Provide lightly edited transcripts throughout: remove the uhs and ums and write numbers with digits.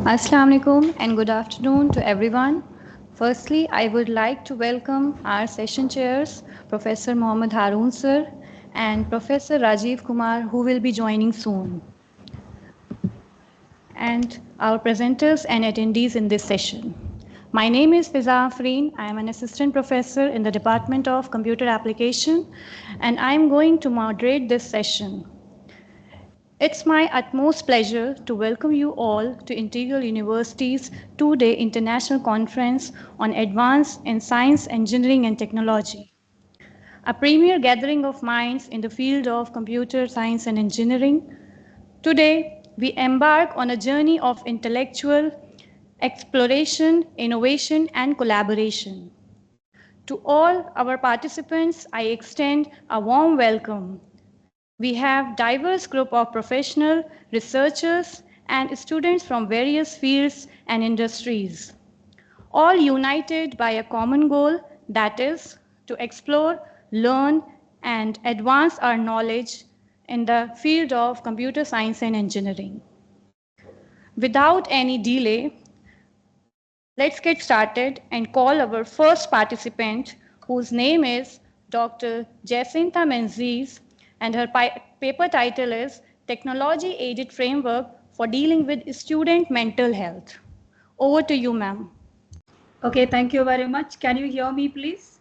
Assalamu alaikum and good afternoon to everyone. Firstly, I would like to welcome our session chairs, Professor Mohammad Haroon sir and Professor Rajiv Kumar, who will be joining soon, and our presenters and attendees in this session. My name is Fiza Afreen. I am an assistant professor in the Department of Computer Application, and I am going to moderate this session. It's my utmost pleasure to welcome you all to Integral University's two-day international conference on advance in science, engineering, and technology, a premier gathering of minds in the field of computer science and engineering. Today, we embark on a journey of intellectual exploration, innovation, and collaboration. To all our participants, I extend a warm welcome. We have diverse group of professional researchers and students from various fields and industries, all united by a common goal, that is to explore, learn, and advance our knowledge in the field of computer science and engineering. Without any delay, let's get started and call our first participant, whose name is Dr. Jacinta Menzies, and her paper title is Technology Aided Framework for Dealing with Student Mental Health. Over to you, ma'am. Okay, thank you very much. Can you hear me, please?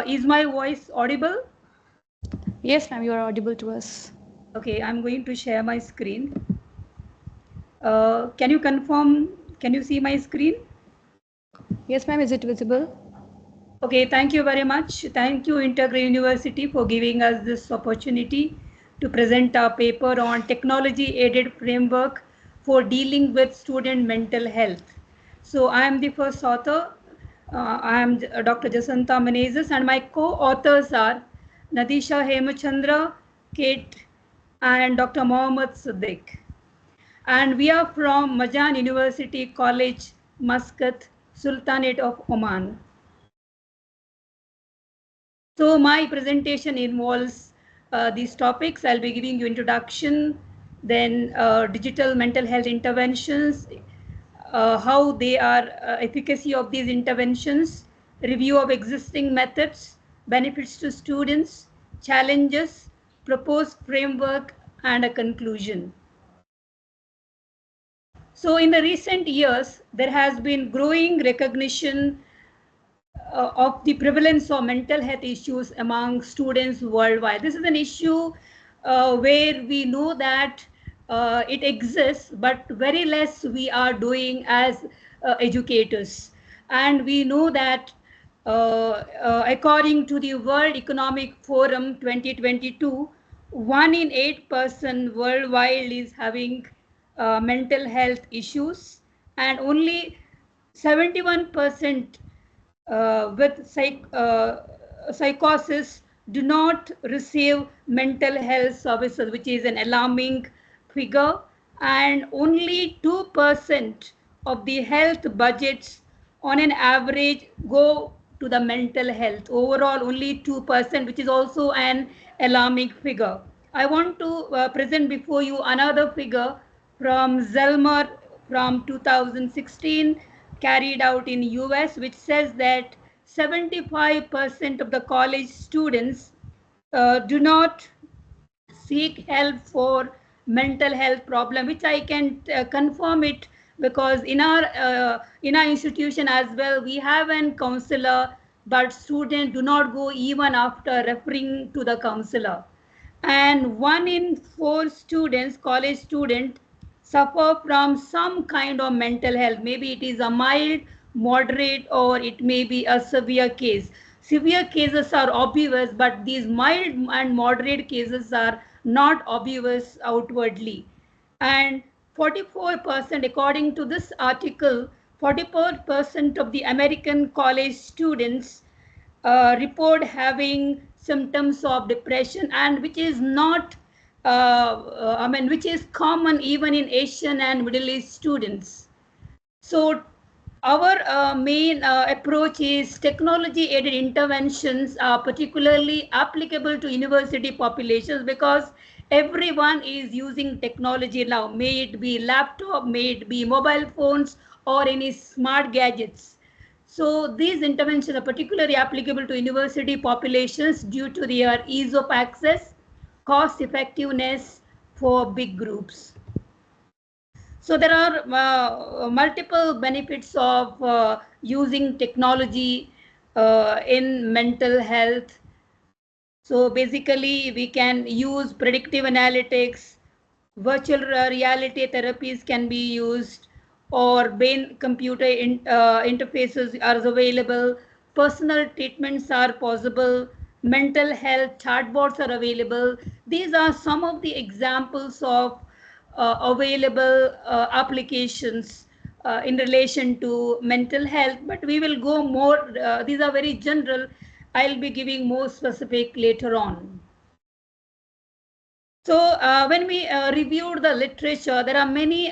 Is my voice audible? Yes, ma'am, you are audible to us. Okay, I'm going to share my screen. Can you confirm? Can you see my screen? Yes, ma'am, is it visible? Okay, thank you very much. Thank you, Integral University, for giving us this opportunity to present our paper on technology-aided framework for dealing with student mental health. So I am the first author. I am Dr. Jacinta Menezes, and my co-authors are Nadisha Hemachandra, Kate, and Dr. Mohammad Siddiq. And we are from Majan University College, Muscat, Sultanate of Oman. So my presentation involves these topics. I'll be giving you introduction, then digital mental health interventions, how they are, efficacy of these interventions, review of existing methods, benefits to students, challenges, proposed framework, and a conclusion. So in the recent years, there has been growing recognition of the prevalence of mental health issues among students worldwide. This is an issue where we know that it exists, but very less we are doing as educators. And we know that according to the World Economic Forum 2022, 1 in 8 person worldwide is having mental health issues, and only 71% with psychosis do not receive mental health services, which is an alarming figure, and only 2% of the health budgets on an average go to the mental health. Overall, only 2%, which is also an alarming figure. I want to present before you another figure from Zelmer from 2016, carried out in US, which says that 75% of the college students do not seek help for mental health problem, which I can confirm it, because in our institution as well, we have an counselor, but students do not go even after referring to the counselor. And 1 in 4 students, college student, suffer from some kind of mental health. Maybe it is a mild, moderate, or it may be a severe case. Severe cases are obvious, but these mild and moderate cases are not obvious outwardly. And 44%, according to this article, 44% of the American college students report having symptoms of depression, and which is not which is common even in Asian and Middle East students. So our main approach is technology-aided interventions are particularly applicable to university populations, because Everyone is using technology now, may it be laptop, may it be mobile phones or any smart gadgets. So these interventions are particularly applicable to university populations due to their ease of access, cost effectiveness for big groups. So there are multiple benefits of using technology in mental health. So basically, we can use predictive analytics, virtual reality therapies can be used, or brain computer interfaces are available, personal treatments are possible, mental health chatbots are available. These are some of the examples of available applications in relation to mental health, but we will go more, these are very general. I'll be giving more specific later on. So when we reviewed the literature, there are many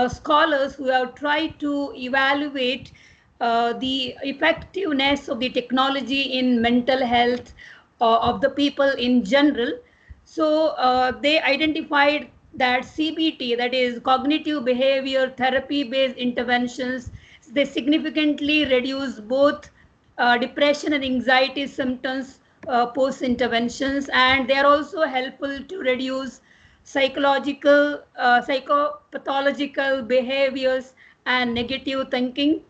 scholars who have tried to evaluate the effectiveness of the technology in mental health of the people in general. So they identified that CBT, that is cognitive behavior therapy based interventions, they significantly reduce both depression and anxiety symptoms post interventions, and they are also helpful to reduce psychological, psychopathological behaviors and negative thinking.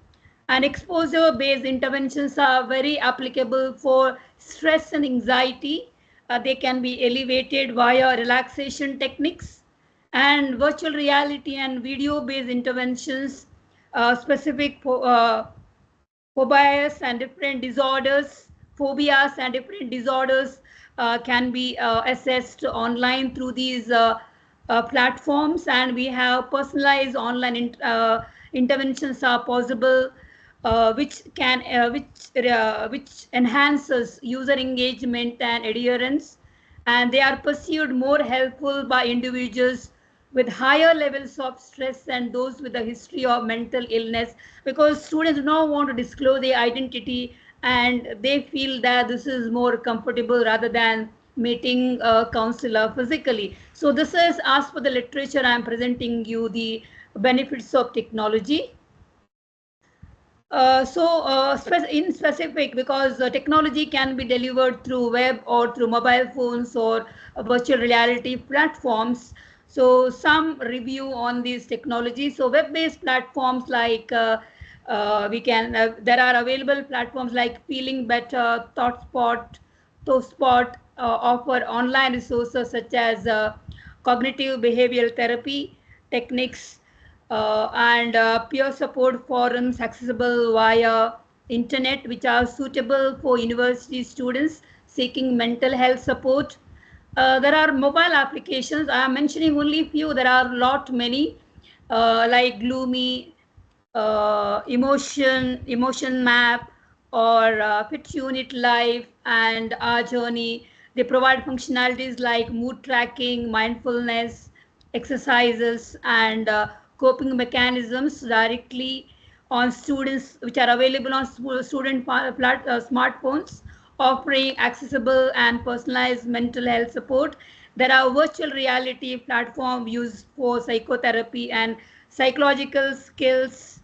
And exposure based interventions are very applicable for stress and anxiety. They can be elevated via relaxation techniques, and virtual reality and video based interventions specific for phobias and different disorders, phobias and different disorders can be assessed online through these platforms, and we have personalized online interventions are possible, which enhances user engagement and adherence, and they are perceived more helpful by individuals with higher levels of stress and those with a history of mental illness, because students do not want to disclose their identity and they feel that this is more comfortable rather than meeting a counselor physically. So this is, as per the literature, I am presenting you the benefits of technology. In specific, because technology can be delivered through web or through mobile phones or virtual reality platforms. So some review on these technologies. So web-based platforms like there are available platforms like Feeling Better, ThoughtSpot offer online resources such as cognitive behavioral therapy techniques, and peer support forums accessible via internet, which are suitable for university students seeking mental health support. There are mobile applications. I am mentioning only few. There are lot many, like Gloomy, Emotion Map, or Fit Unit Life, and Our Journey. They provide functionalities like mood tracking, mindfulness, exercises, and coping mechanisms directly on students, which are available on student smartphones, offering accessible and personalized mental health support. There are virtual reality platforms used for psychotherapy and psychological skills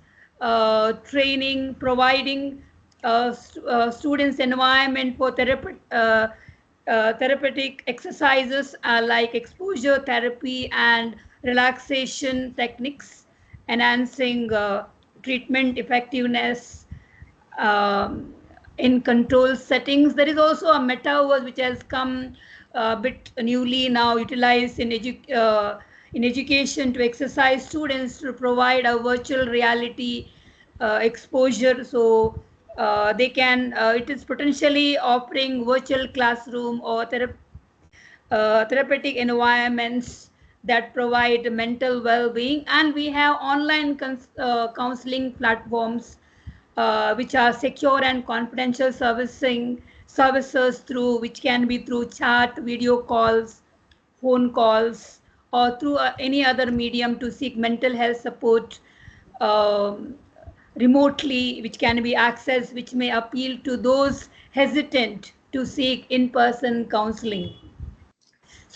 training, providing students environment for therapeutic exercises like exposure therapy and relaxation techniques, enhancing treatment effectiveness in controlled settings. There is also a metaverse which has come a bit newly now utilized in education to exercise students to provide a virtual reality exposure. So they can, it is potentially offering virtual classroom or therapeutic environments that provide mental well-being. And we have online counseling platforms which are secure and confidential services through, which can be through chat, video calls, phone calls, or through any other medium to seek mental health support remotely, which can be accessed, which may appeal to those hesitant to seek in-person counseling.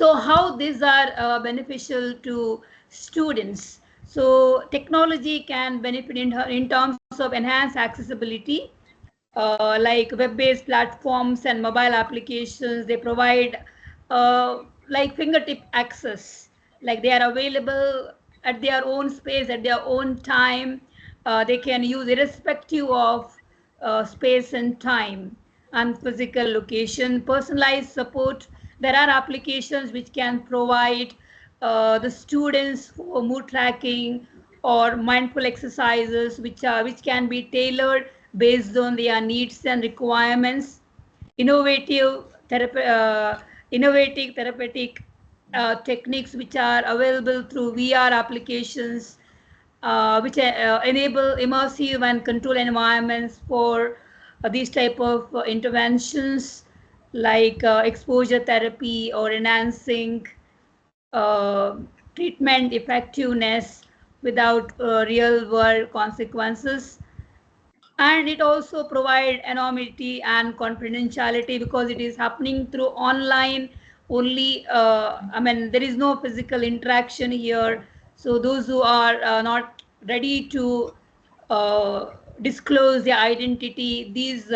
So how these are beneficial to students? So technology can benefit in terms of enhanced accessibility, like web-based platforms and mobile applications. They provide like fingertip access, like they are available at their own space, at their own time. They can use irrespective of space and time and physical location. Personalized support. There are applications which can provide the students for mood tracking or mindful exercises, which can be tailored based on their needs and requirements. Innovative innovative therapeutic techniques which are available through VR applications, which enable immersive and controlled environments for these type of interventions, like exposure therapy or enhancing uh, treatment effectiveness without real world consequences. And it also provide anonymity and confidentiality because it is happening through online only. I mean, there is no physical interaction here, so those who are not ready to disclose their identity, these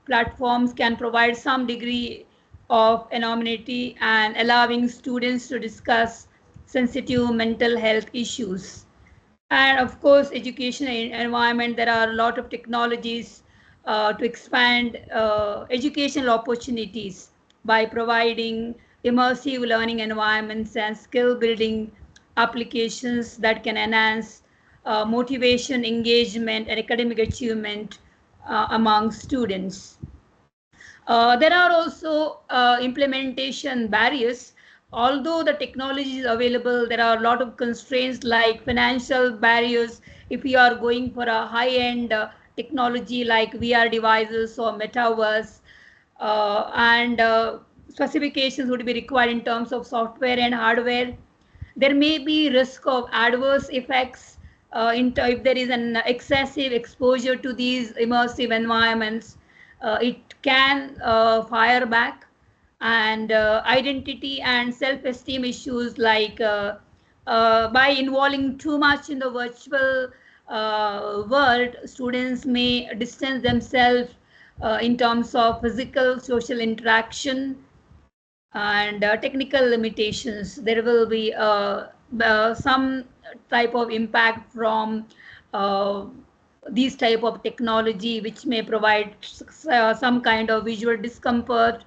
platforms can provide some degree of anonymity and allowing students to discuss sensitive mental health issues. And of course, education environment, there are a lot of technologies to expand educational opportunities by providing immersive learning environments and skill building applications that can enhance motivation, engagement, and academic achievement among students. There are also implementation barriers. Although the technology is available, there are a lot of constraints like financial barriers. If you are going for a high-end technology like VR devices or metaverse, and specifications would be required in terms of software and hardware. There may be risk of adverse effects if there is an excessive exposure to these immersive environments. It can fire back, and identity and self-esteem issues, like by involving too much in the virtual world, students may distance themselves in terms of physical social interaction and technical limitations. There will be some type of impact from uh, these type of technology, which may provide some kind of visual discomfort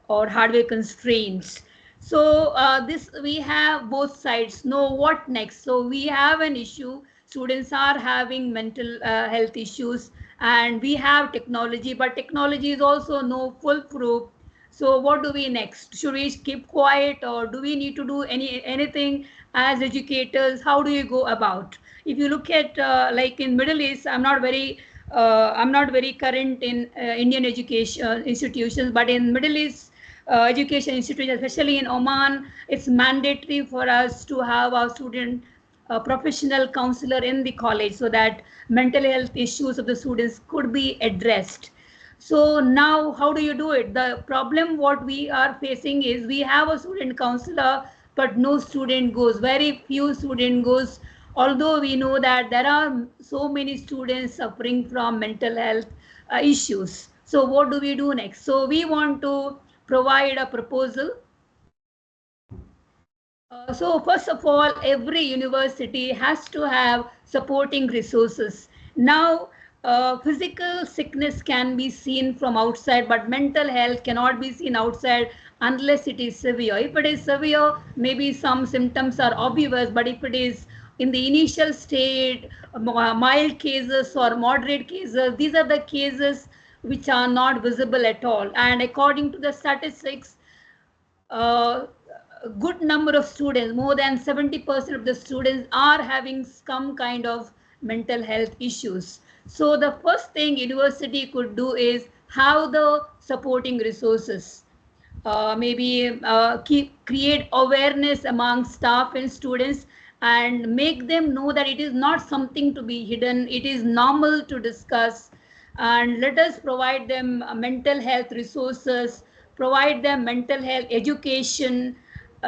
or hardware constraints. So this, we have both sides. Know what next? So we have an issue. Students are having mental health issues, and we have technology, but technology is also no foolproof. So what do we next? Should we keep quiet, or do we need to do anything as educators? How do you go about? If you look at like in Middle East, I'm not very current in Indian education institutions, but in Middle East education institutions, especially in Oman, it's mandatory for us to have our student professional counselor in the college, so that mental health issues of the students could be addressed. So now how do you do it? The problem what we are facing is we have a student counselor, but no student goes, very few student goes, although we know that there are so many students suffering from mental health issues. So what do we do next? So we want to provide a proposal. So first of all, every university has to have supporting resources. Now, physical sickness can be seen from outside, but mental health cannot be seen outside unless it is severe. If it is severe, maybe some symptoms are obvious, but if it is in the initial state, mild cases or moderate cases, these are the cases which are not visible at all. And according to the statistics, a good number of students, more than 70% of the students, are having some kind of mental health issues. So the first thing university could do is have the supporting resources. Maybe create awareness among staff and students, and make them know that it is not something to be hidden. It is normal to discuss, and let us provide them mental health resources, provide them mental health education,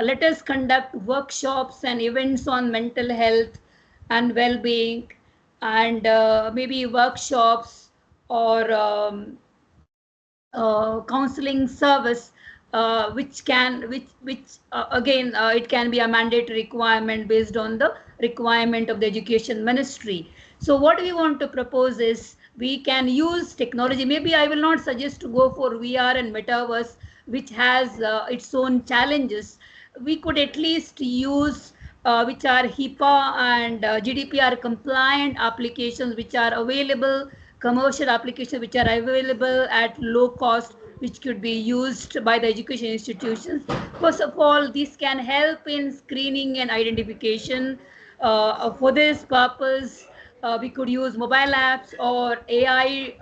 let us conduct workshops and events on mental health and well-being, and maybe workshops or counseling service, which again, it can be a mandatory requirement based on the requirement of the education ministry. So what we want to propose is we can use technology. Maybe I will not suggest to go for VR and metaverse, which has its own challenges. We could at least use which are HIPAA and GDPR compliant applications, which are available, commercial applications which are available at low cost, which could be used by the education institutions. First of all, this can help in screening and identification. For this purpose, we could use mobile apps or AI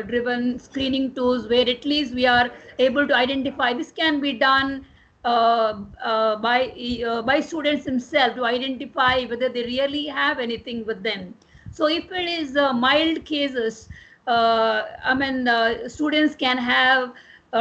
driven screening tools, where at least we are able to identify. This can be done by students themselves, to identify whether they really have anything with them. So if it is mild cases, students can have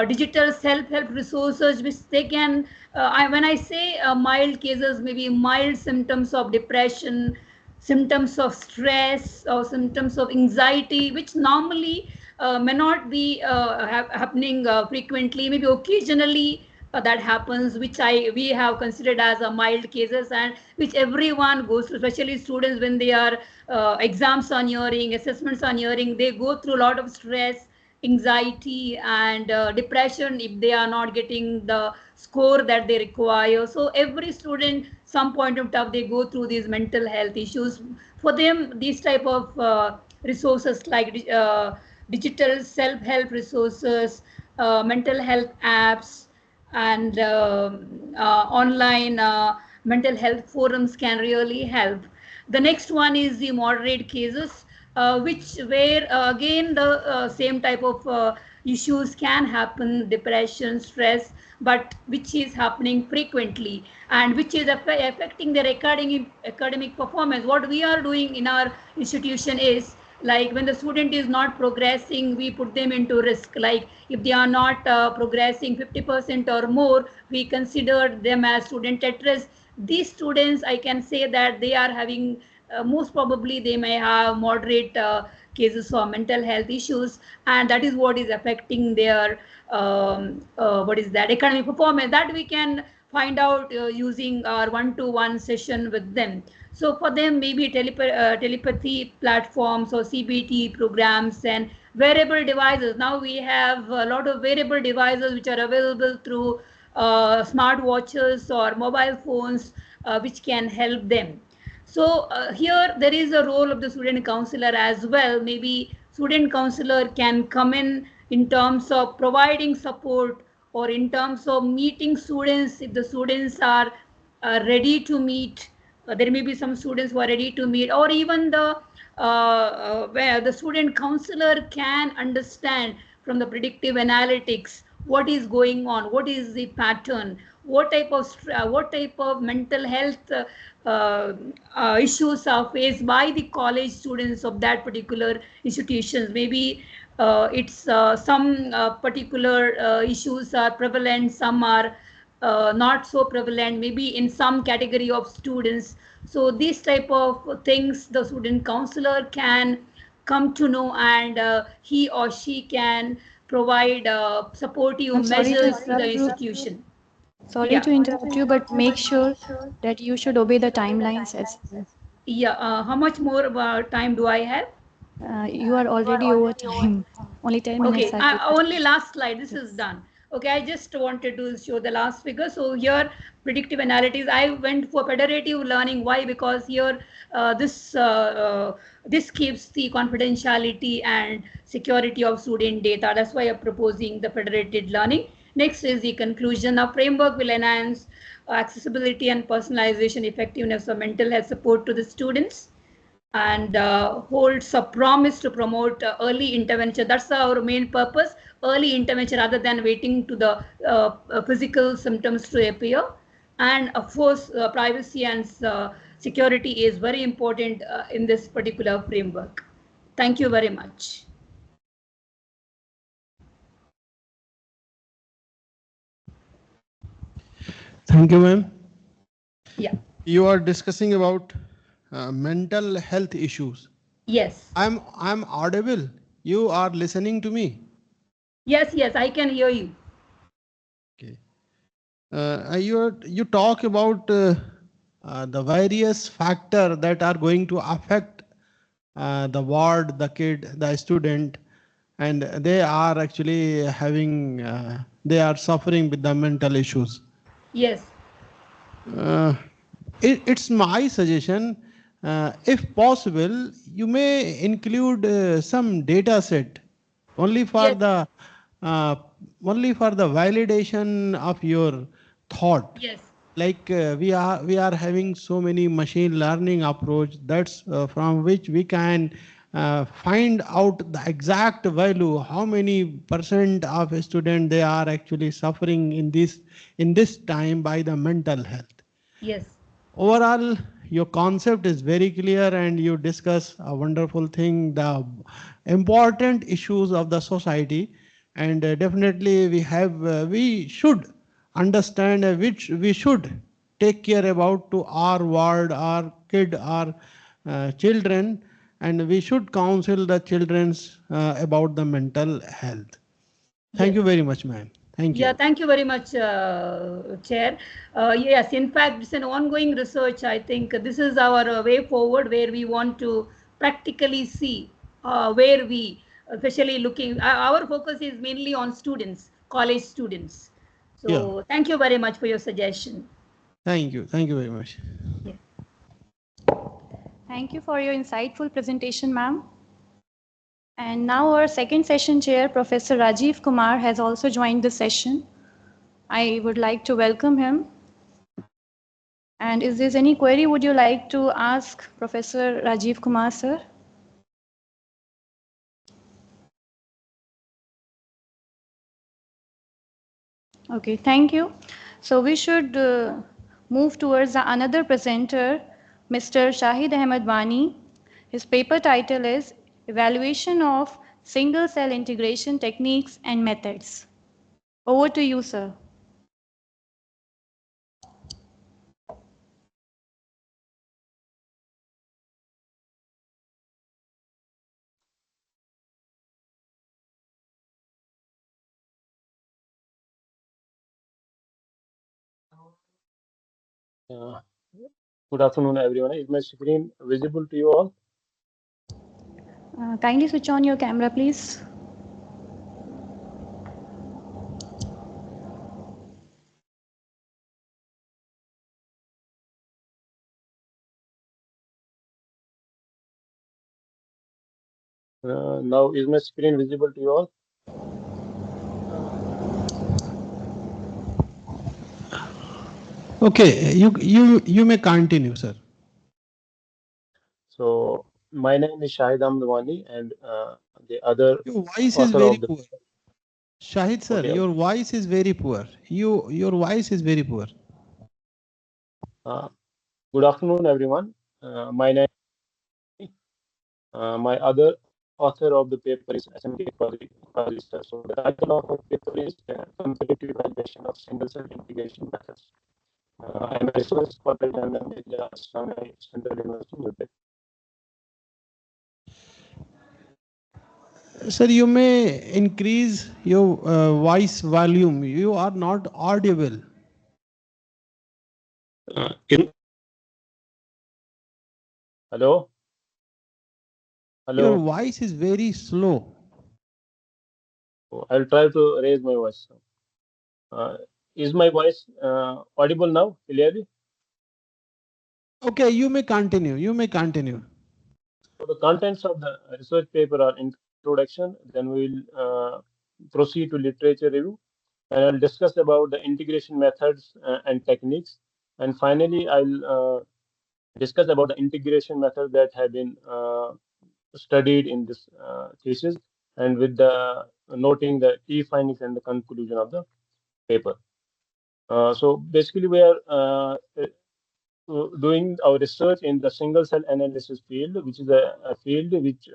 digital self-help resources, which they can, when I say mild cases, maybe mild symptoms of depression, symptoms of stress, or symptoms of anxiety, which normally may not be happening frequently, maybe occasionally that happens, which we have considered as a mild cases, and which everyone goes through, especially students when they are exams are nearing, assessments are nearing, they go through a lot of stress, anxiety, and depression if they are not getting the score that they require. So every student, some point of time, they go through these mental health issues. For them, these type of resources like digital self-help resources, mental health apps, and online mental health forums can really help. The next one is the moderate cases, which where again the same type of issues can happen, depression, stress, but which is happening frequently, and which is affecting their academic performance. What we are doing in our institution is, like, when the student is not progressing, we put them into risk. Like if they are not progressing 50% or more, we consider them as student at risk. These students, I can say that they are having most probably they may have moderate cases of mental health issues, and that is what is affecting their what is that, academic performance. That we can find out using our one-to-one session with them. So for them, maybe telepathy platforms or CBT programs and wearable devices. Now we have a lot of wearable devices which are available through smart watches or mobile phones, which can help them. So here there is a role of the student counselor as well. Maybe student counselor can come in terms of providing support, or in terms of meeting students if the students are ready to meet. There may be some students who are ready to meet, or even the where the student counselor can understand from the predictive analytics what is going on, what is the pattern, what type of mental health issues are faced by the college students of that particular institutions. Maybe it's some particular issues are prevalent, some are not so prevalent, maybe in some category of students. So these type of things the student counselor can come to know, and he or she can provide supportive I'm sorry to measures to the interrupt you. institution. Sorry Yeah. to interrupt you, but make sure that you should obey the timelines as well. Yeah. How much more time do I have? You are already over time. Only 10 minutes Okay, are given. only last slide. This is Yes. done. Okay, I just wanted to show the last figure. So here, predictive analytics. I went for federative learning. Why? Because here, this keeps the confidentiality and security of student data. That's why I'm proposing the federated learning. Next is the conclusion. A framework will enhance accessibility and personalization effectiveness of mental health support to the students, and holds a promise to promote early intervention. That's our main purpose, early intervention, rather than waiting to the physical symptoms to appear. And of course, privacy and security is very important in this particular framework. Thank you very much. Thank you, ma'am. Yeah. You are discussing about mental health issues. Yes. I'm audible. You are listening to me. Yes, yes, I can hear you. Okay. You talk about the various factors that are going to affect the ward, the kid, the student, and they are actually having, they are suffering with the mental issues. Yes. Uh, it's my suggestion, if possible, you may include some data set only for Yes. the uh, only for the validation of your thought. Yes. Like we are having so many machine learning approach, that's from which we can find out the exact value, how many percent of a student they are actually suffering in this time by the mental health. Yes. Overall, your concept is very clear and you discuss a wonderful thing, the important issues of the society. And definitely we should understand which we should take care about to our ward, our kid, our children, and we should counsel the children's about the mental health. Thank Yes. you very much, ma'am. Thank Yeah, you. thank you very much, Chair. Yes, in fact, it's an ongoing research. I think this is our way forward where we want to practically see where we, especially looking, our focus is mainly on students, college students. Yeah. So, thank you very much for your suggestion. Thank you. Thank you very much. Yeah. Thank you for your insightful presentation, ma'am. And now our second session chair, Professor Rajiv Kumar, has also joined the session. I would like to welcome him. And is there any query would you like to ask Professor Rajiv Kumar, sir? Okay, thank you. So we should move towards another presenter, Mr. Shahid Ahmed Wani. His paper title is Evaluation of Single Cell Integration Techniques and Methods. Over to you, sir. Uh, Good afternoon, everyone. Is my screen visible to you all? Kindly switch on your camera, please. Now, is my screen visible to you all? Okay, you may continue, sir. So, my name is Shahid Amdwani, and the other Your voice is author very of the poor. Shahid sir, okay. your voice is very poor. Your voice is very poor. Uh, Good afternoon, everyone. My name, my other author of the paper is SMK Quasi. So, the title of our paper is Comparative Evaluation of Single Cell Integration Methods. I am a research scholar and I'm in the Central University, New Delhi. Sir, you may increase your voice volume. You are not audible. In hello, Your hello. voice is very slow. I'll try to raise my voice. Uh, is my voice audible now clearly? Okay, you may continue. You may continue. So the contents of the research paper are introduction, then we'll proceed to literature review, and I'll discuss about the integration methods and techniques, and finally I'll discuss about the integration methods that have been studied in this thesis, and with the noting the key findings and the conclusion of the paper. So basically, we are doing our research in the single cell analysis field, which is a field which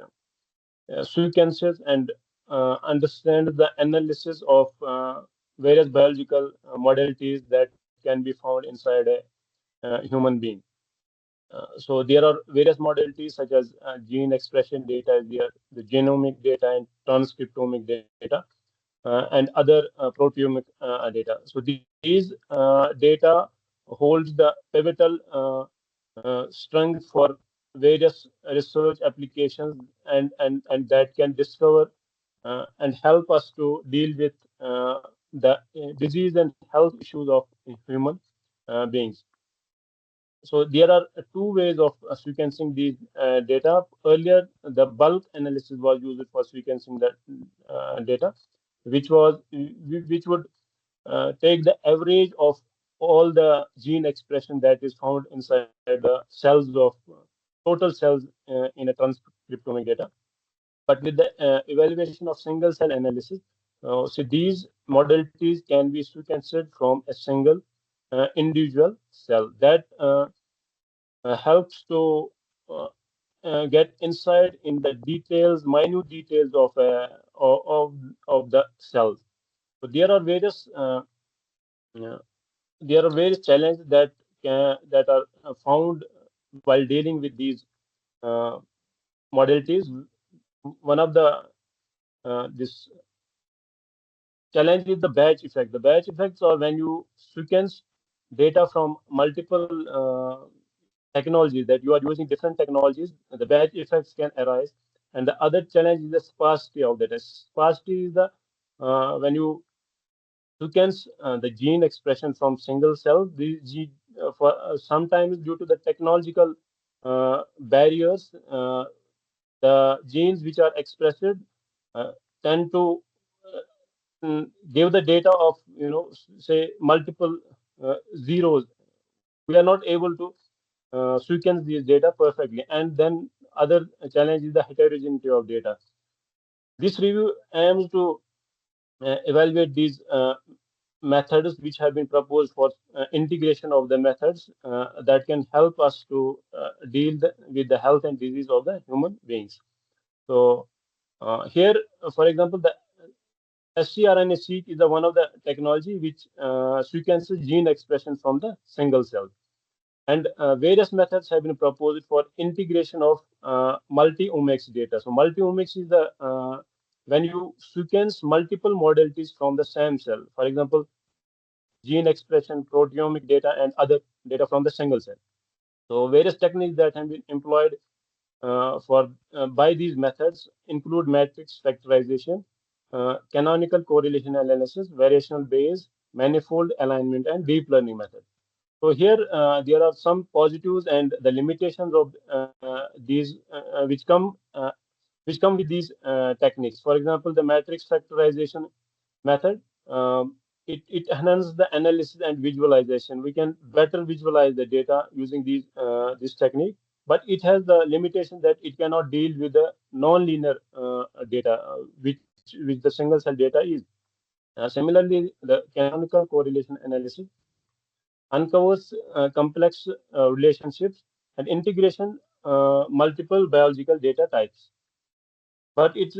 sequences and understands the analysis of various biological modalities that can be found inside a human being. So there are various modalities such as gene expression data is there, the genomic data and transcriptomic data, and other proteomic data. So these data holds the pivotal strength for various research applications, and that can discover and help us to deal with the disease and health issues of human beings. So there are two ways of sequencing these data. Earlier, the bulk analysis was used for sequencing the data, which would take the average of all the gene expression that is found inside the cells of total cells in a transcriptomic data. But with the evaluation of single cell analysis, so these modalities can be sequenced from a single individual cell. That helps to uh, get insight in the details, minute details of the cells. So uh, there are various challenges that are found while dealing with these uh, modalities. One of the this challenge is the batch effect. The batch effects are when you sequence data from multiple technologies, that you are using different technologies, the batch effects can arise. And the other challenge is the sparsity of data. Sparsity is the when you sequence the gene expression from single cell. For sometimes due to the technological barriers, the genes which are expressed uh, tend to give the data of, say, multiple zeros. We are not able to sequence these data perfectly. And then other challenge is the heterogeneity of data. This review aims to evaluate these methods which have been proposed for integration of the methods that can help us to deal with the health and disease of the human beings. So here, for example, the scRNA-seq is the one of the technology which sequences gene expression from the single cell. And various methods have been proposed for integration of multi-omics data. So multi-omics is the when you sequence multiple modalities from the same cell. For example, gene expression, proteomic data, and other data from the single cell. So various techniques that have been employed for by these methods include matrix factorization, canonical correlation analysis, variational Bayes, manifold alignment, and deep learning method. So here there are some positives and the limitations of these which come with these techniques. For example, the matrix factorization method, it enhances the analysis and visualization. We can better visualize the data using this technique, but it has the limitation that it cannot deal with the non-linear data, which the single cell data is. Similarly, the canonical correlation analysis uncovers complex relationships and integration multiple biological data types. But it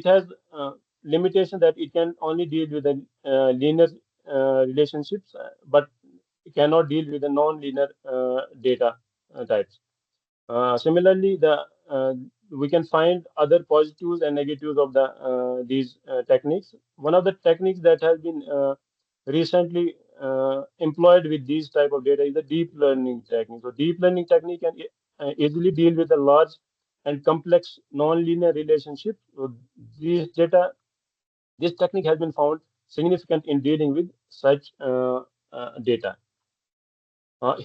has limitation that it can only deal with the linear relationships, but it cannot deal with the non-linear data types. Similarly, we can find other positives and negatives of these techniques. One of the techniques that has been recently employed with these type of data is the deep learning technique. So deep learning technique can easily deal with the large and complex non-linear relationship. So this technique has been found significant in dealing with such data.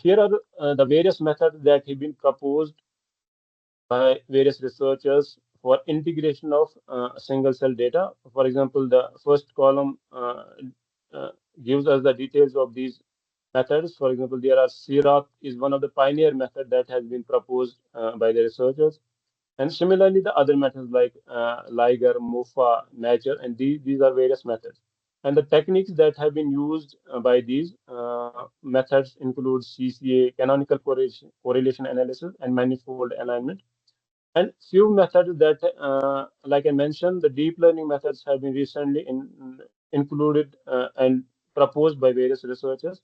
Here are the various methods that have been proposed by various researchers for integration of single cell data. For example, the first column uh, gives us the details of these methods. For example, there are CRAP is one of the pioneer method that has been proposed by the researchers. And similarly, the other methods like Liger, MUFA, Nature, and these are various methods. And the techniques that have been used by these methods include CCA, canonical correlation analysis, and manifold alignment. And few methods that, like I mentioned, the deep learning methods have been recently included and proposed by various researchers.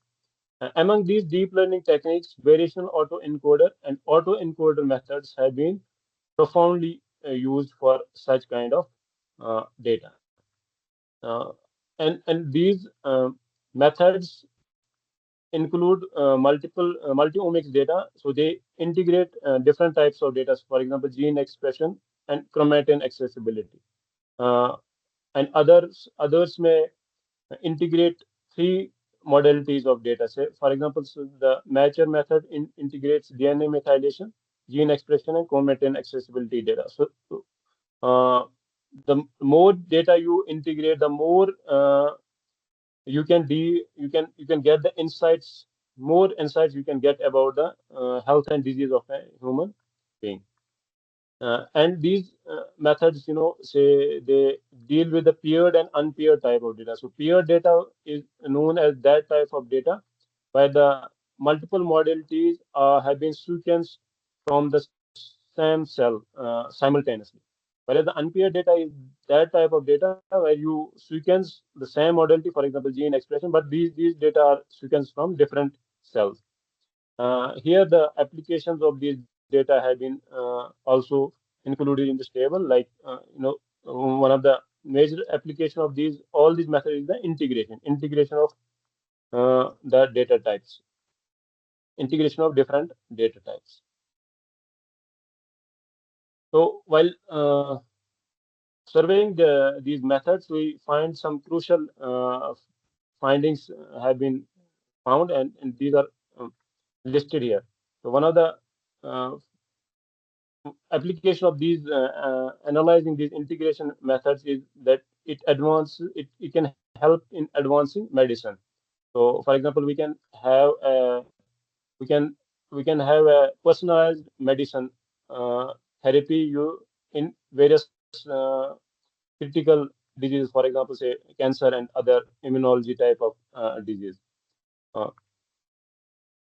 Among these deep learning techniques, variational autoencoder and autoencoder methods have been profoundly used for such kind of data. Uh, and these methods include multi-omics data. So they integrate different types of data. For example, gene expression and chromatin accessibility. Uh, and others may integrate three modalities of data. Say, for example, so the matcher method integrates DNA methylation, gene expression, and chromatin accessibility data. So uh, the more data you integrate, the more you can get the insights, more insights you can get about the health and disease of a human being. And these methods, say they deal with the paired and unpaired type of data. So paired data is known as that type of data where the multiple modalities have been sequenced from the same cell simultaneously. Whereas the unpaired data is that type of data where you sequence the same modality, for example, gene expression, but these data are sequenced from different cells. Here, the applications of these data have been also included in this table. Like, one of the major application of all these methods is the integration of the data types, integration of different data types. So while surveying these methods, we find some crucial findings have been found, and these are listed here. So one of the uh, application of these analyzing these integration methods is that it can help in advancing medicine. So for example, have a, we can we can have a personalized medicine therapy you in various critical diseases, for example, say cancer and other immunology type of disease. Uh,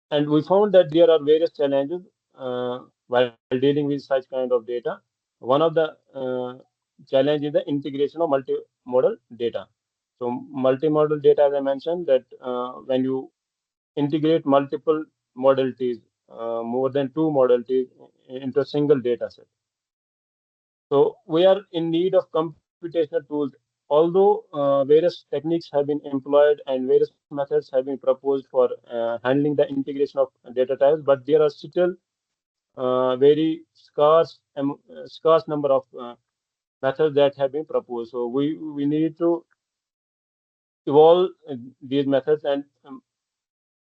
and we found that there are various challenges while dealing with such kind of data. One of the challenge is the integration of multimodal data. So multimodal data, as I mentioned, that when you integrate multiple modalities, more than two modalities into a single data set. So we are in need of computational tools. Although various techniques have been employed and various methods have been proposed for handling the integration of data types, but there are still very scarce number of methods that have been proposed. So we need to evolve these methods, and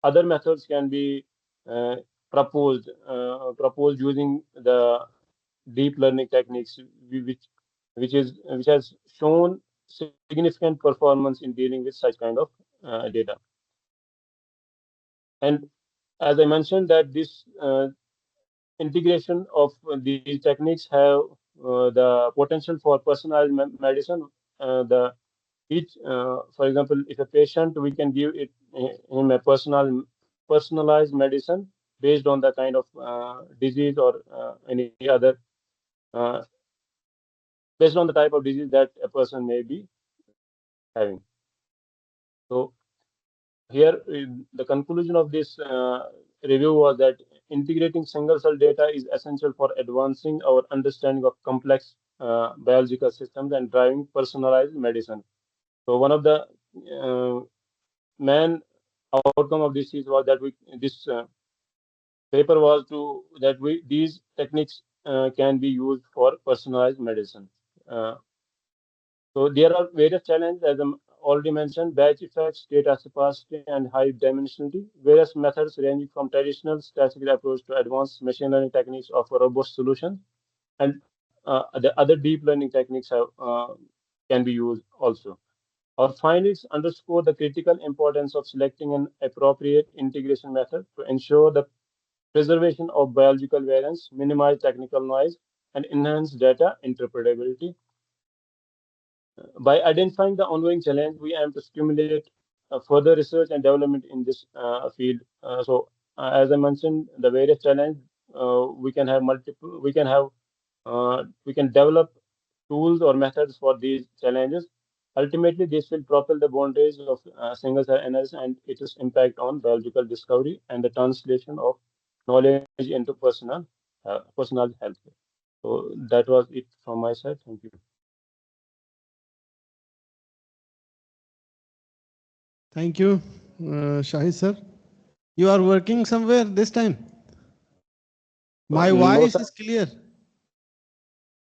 other methods can be uh, proposed using the deep learning techniques, which has shown significant performance in dealing with such kind of data. And as I mentioned, that this integration of these techniques have the potential for personalized medicine. The each, for example, if a patient, we can give him a personalized medicine based on the kind of disease or any other, uh, based on the type of disease that a person may be having. So here, the conclusion of this review was that integrating single cell data is essential for advancing our understanding of complex biological systems and driving personalized medicine. So one of the uh, main outcome of this is was that this paper was to that we these techniques can be used for personalized medicine. Uh, So there are various challenges, as I already mentioned, batch effects, data sparsity, and high dimensionality. Various methods ranging from traditional statistical approach to advanced machine learning techniques offer robust solutions, and the other deep learning techniques can be used also. Our findings underscore the critical importance of selecting an appropriate integration method to ensure the preservation of biological variance, minimize technical noise, and enhance data interpretability. By identifying the ongoing challenge, we aim to stimulate further research and development in this field. As I mentioned, the various challenges we can have multiple. We can develop tools or methods for these challenges. Ultimately, this will propel the boundaries of single-cell analysis and its impact on biological discovery and the translation of knowledge into personal health. So that was it from my side. Thank you. Thank you, Shahid sir. You are working somewhere this time? My No, voice sir. is clear.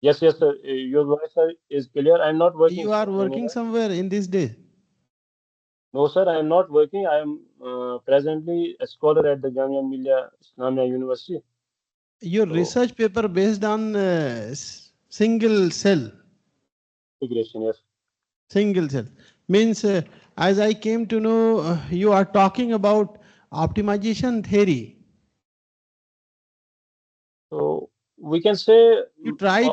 Yes, yes, sir. Your voice is clear. I'm not working, You sir, are working anywhere. somewhere in this day. No, sir, I am not working. I am presently a scholar at the Jamia Millia Islamia University. Your So, research paper based on single cell. integration, yes. Single cell means, as I came to know, you are talking about optimization theory. So we can say, You try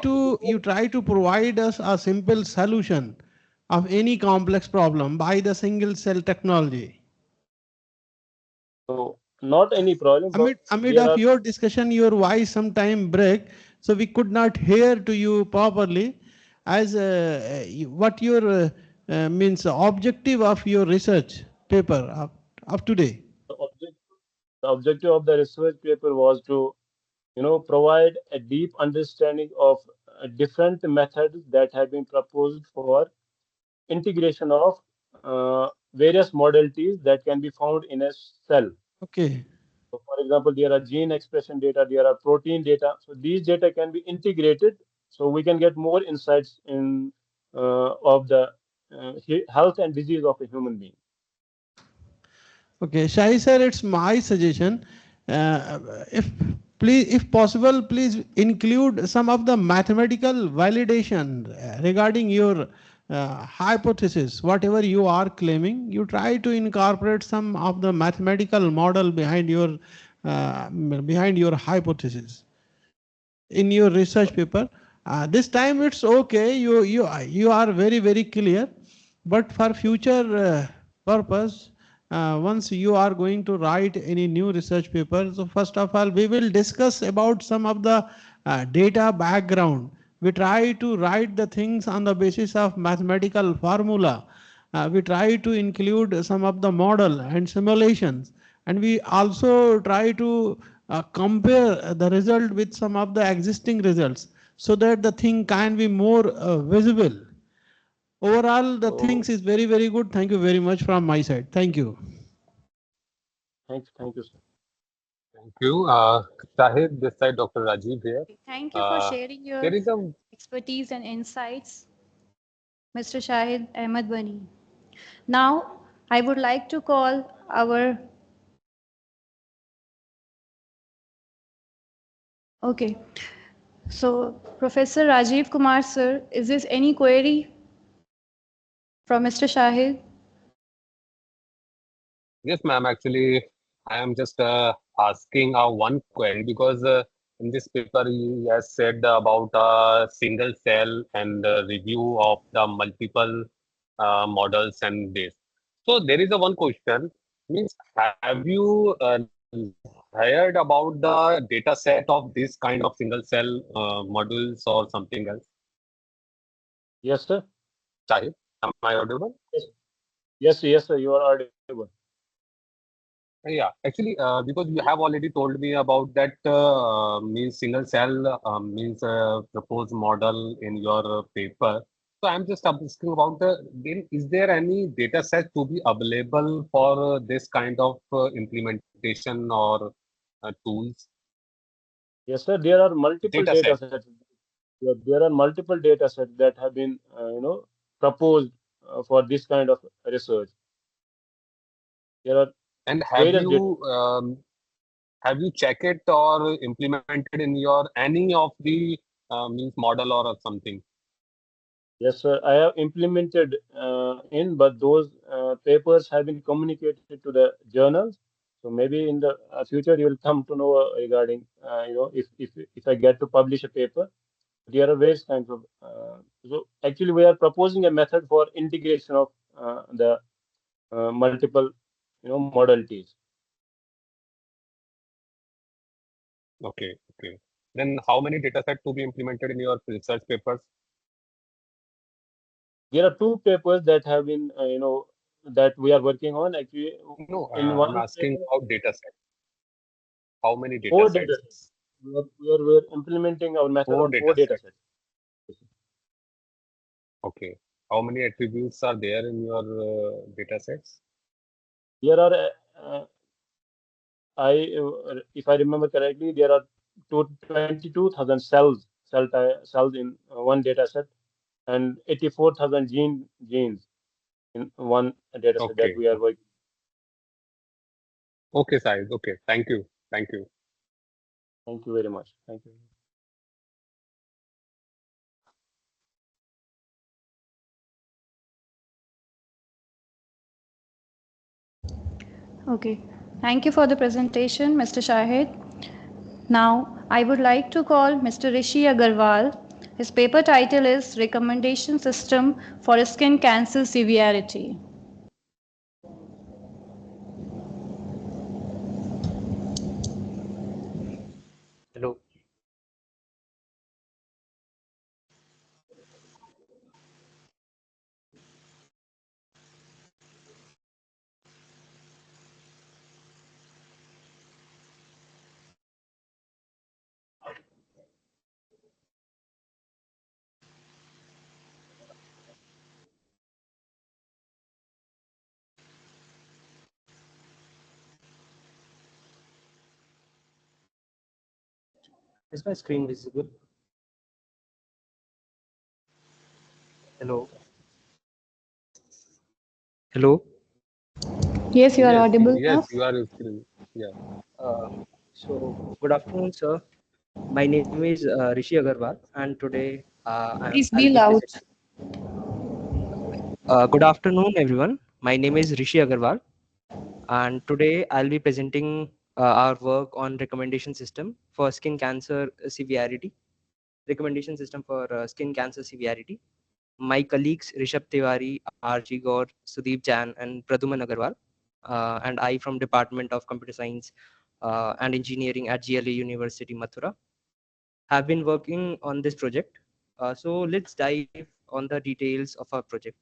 to provide us a simple solution of any complex problem by the single cell technology. so not any problem, but Amid there of are your discussion, your voice sometime break, so we could not hear to you properly. As what your means objective of your research paper of today. the objective of the research paper was to, provide a deep understanding of different methods that have been proposed for integration of various modalities that can be found in a cell. Okay. So, for example, there are gene expression data, there are protein data. So these data can be integrated, so we can get more insights in of the health and disease of a human being. Okay, Shahi sir, it's my suggestion. If please, if possible, please include some of the mathematical validation regarding your hypothesis. Whatever you are claiming, you try to incorporate some of the mathematical model behind your hypothesis in your research paper. This time it's okay. You are very clear, but for future purpose, once you are going to write any new research paper, so first of all we will discuss about some of the data background. We try to write the things on the basis of mathematical formula. We try to include some of the model and simulations, and we also try to compare the result with some of the existing results, so that the thing can be more visible. Overall the things So is very good. Thank you very much from my side. Thank you. thank you, sir. Thank you. Shahid, this side, Dr. Rajiv here. Thank you for Uh, sharing there your is a expertise and insights, Mr. Shahid Ahmed Bani. Now, I would like to call our. Okay, so Professor Rajiv Kumar, sir, is this any query from Mr. Shahid? yes, ma'am. Actually, I am just asking one query because in this paper you has said about a single cell and review of the multiple models and this. So there is a one question means have you heard about the data set of this kind of single cell modules or something else? Yes, sir. Shahid, am I audible? Yes, yes, sir. You are audible. Yeah, actually, because you have already told me about that means single cell means proposed model in your paper. So I'm just asking about then is there any data set to be available for this kind of implementation or tools? Yes, sir. There are multiple Data data set. sets. There are multiple data sets that have been, proposed for this kind of research. There are And various data. have you checked it or implemented in your any of the means model or something? Yes, sir. I have implemented but those papers have been communicated to the journals. So maybe in the future you will come to know regarding, if I get to publish a paper. There are various kinds of. So actually, we are proposing a method for integration of the multiple, modalities. Okay, okay. Then how many data set to be implemented in your research papers? There are two papers that have been, that we are working on. Actually, No, in I'm one asking paper, about data set. How many data four data sets? sets. We are implementing our method Four on data four data sets. sets. Okay. How many attributes are there in your data sets? There are, if I remember correctly, there are 22,000 cells in one data set, and 84,000 genes in one data set that Okay. we are working. Okay, Sai. Okay. Thank you. Thank you. Thank you very much. Thank you. Okay. Thank you for the presentation, Mr. Shahid. Now, I would like to call Mr. Rishi Agarwal. His paper title is Recommendation System for Skin Cancer Severity. Hello. Is my screen visible? Hello. Hello. Yes, you are Yes. audible Yes, now. you are still. Yeah. Uh, Good afternoon, sir. My name is Rishi Agarwal, and today Please I'll be be loud. presenting. Good afternoon, everyone. My name is Rishi Agarwal, and today I'll be presenting our work on recommendation system for skin cancer severity. Recommendation system for skin cancer severity. My colleagues Rishabh Tiwari, R.G. Gaur, Sudeep Jan, and Praduman Agarwal, and I from Department of Computer Science and Engineering at GLA University, Mathura, have been working on this project. So let's dive on the details of our project.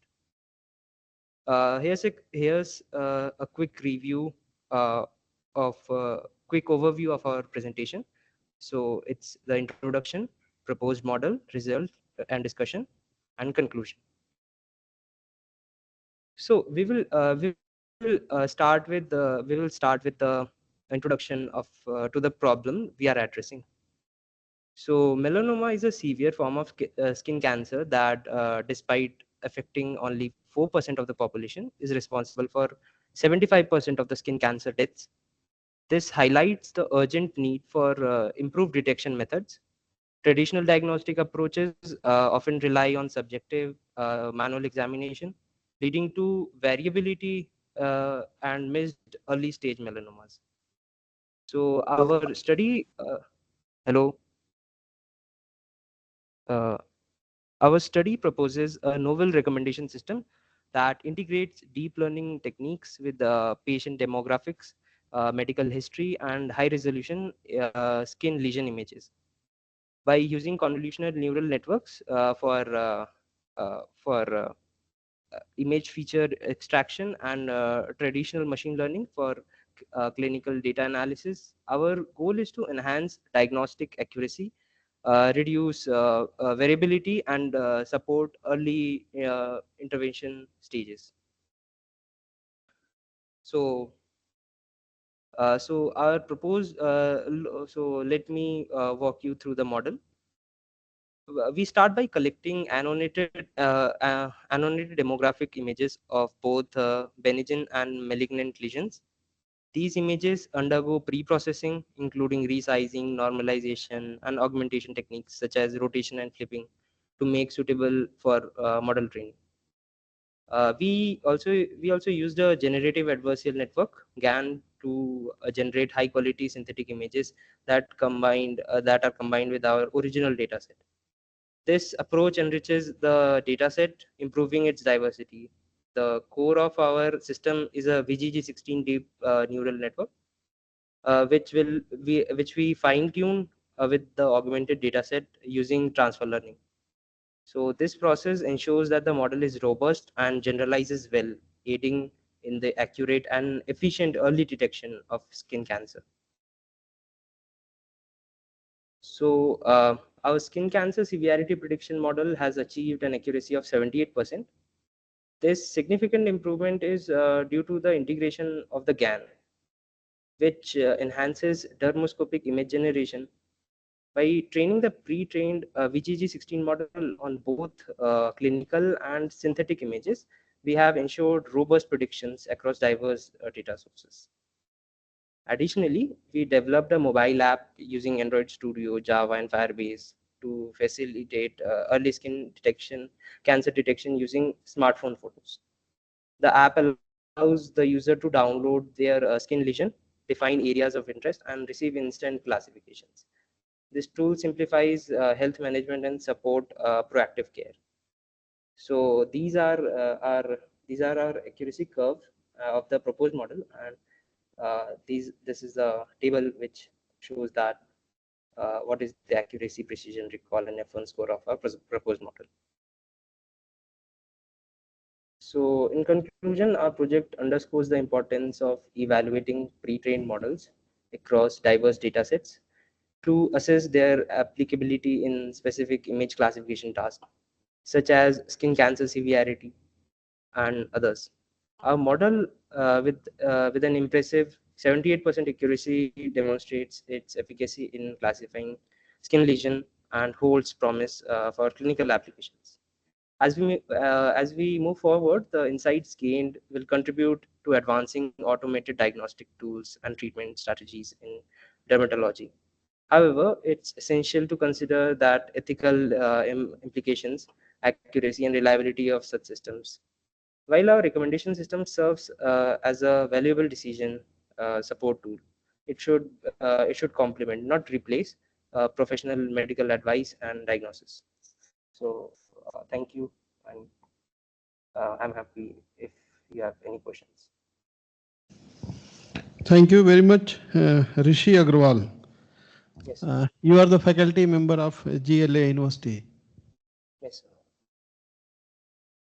Here's a quick review of quick overview of our presentation. So it's the introduction, proposed model, result, and discussion, and conclusion. So we will start with the introduction of to the problem we are addressing. So melanoma is a severe form of skin cancer that, despite affecting only 4% of the population, is responsible for 75% of the skin cancer deaths. This highlights the urgent need for improved detection methods. Traditional diagnostic approaches often rely on subjective manual examination, leading to variability and missed early stage melanomas. So our study, hello, uh, our study proposes a novel recommendation system that integrates deep learning techniques with patient demographics, medical history, and high resolution skin lesion images. By using convolutional neural networks for image feature extraction and traditional machine learning for clinical data analysis, our goal is to enhance diagnostic accuracy, reduce variability, and support early intervention stages. So, so our proposed, so let me walk you through the model. We start by collecting annotated demographic images of both benign and malignant lesions. These images undergo pre-processing, including resizing, normalization, and augmentation techniques such as rotation and flipping to make suitable for model training. We also used a generative adversarial network GAN to generate high quality synthetic images that are combined with our original data set. This approach enriches the dataset, improving its diversity. The core of our system is a VGG16 deep neural network, which we fine tune with the augmented dataset using transfer learning. So this process ensures that the model is robust and generalizes well, aiding in the accurate and efficient early detection of skin cancer. So our skin cancer severity prediction model has achieved an accuracy of 78%. This significant improvement is due to the integration of the GAN, which enhances dermoscopic image generation. By training the pre-trained VGG16 model on both clinical and synthetic images, we have ensured robust predictions across diverse data sources. Additionally, we developed a mobile app using Android Studio, Java, and Firebase to facilitate early skin detection, cancer detection using smartphone photos. The app allows the user to download their skin lesion, define areas of interest, and receive instant classifications. This tool simplifies health management and support proactive care. So these are our accuracy curves of the proposed model, and this is a table which shows that what is the accuracy, precision, recall, and F1 score of our proposed model. So in conclusion, our project underscores the importance of evaluating pre-trained models across diverse datasets to assess their applicability in specific image classification tasks, such as skin cancer severity and others. Our model, with an impressive 78% accuracy, demonstrates its efficacy in classifying skin lesion and holds promise for clinical applications. As we move forward, the insights gained will contribute to advancing automated diagnostic tools and treatment strategies in dermatology. However, it's essential to consider that ethical implications, accuracy, and reliability of such systems. While our recommendation system serves as a valuable decision support tool, it should complement, not replace, professional medical advice and diagnosis. So, thank you, and I'm happy if you have any questions. Thank you very much, Rishi Agrawal. Yes, You are the faculty member of GLA University. yes, sir.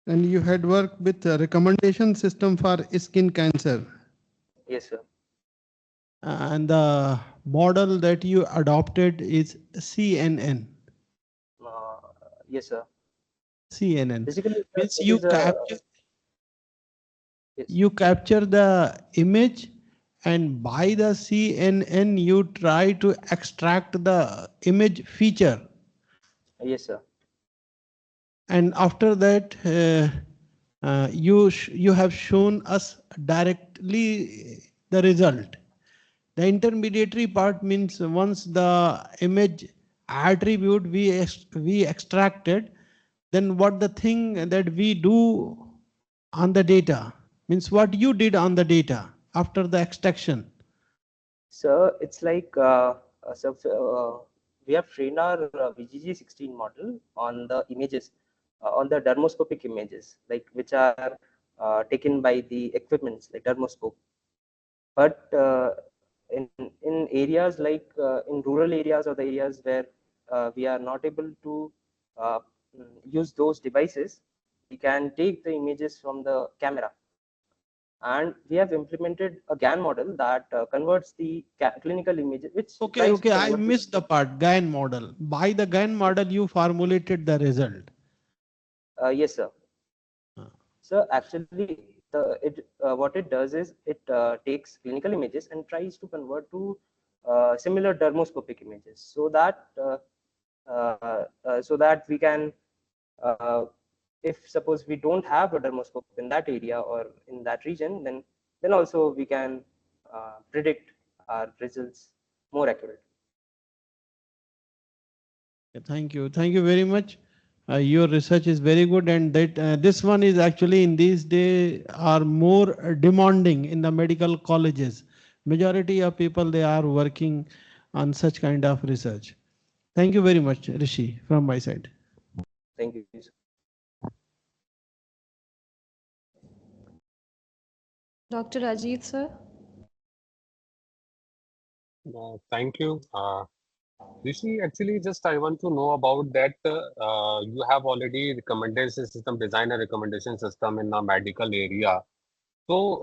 And you had worked with a recommendation system for skin cancer. Yes, sir. And the model that you adopted is CNN. Uh, yes, sir. CNN Basically, means it is a yes, you capture the image, and by the CNN you try to extract the image feature, yes, sir. and after that you have shown us directly the result. The intermediary part means once the image attribute we extracted, then what the thing that we do on the data means what you did on the data after the extraction. So it's like we have trained our VGG16 model on the images, on the dermoscopic images, like which are taken by the equipments like dermoscope. But in areas like in rural areas or the areas where we are not able to uh, use those devices, we can take the images from the camera, and we have implemented a GAN model that converts the clinical images, which Okay, tries to okay, I convert it. missed the part. GAN model. By the GAN model, you formulated the result. Yes, sir. Uh, So actually, what it does is it takes clinical images and tries to convert to similar dermoscopic images, so that we can, uh, if suppose we don't have a dermoscope in that area or in that region, then also we can predict our results more accurately. Thank you very much. Your research is very good, and that this one is actually in these days are more demanding in the medical colleges. Majority of people they are working on such kind of research. Thank you very much, Rishi, from my side. Thank you, sir. Dr. Ajit, sir. Thank you. Rishi, actually, just I want to know about that. You have already recommendation system, design a recommendation system in the medical area. So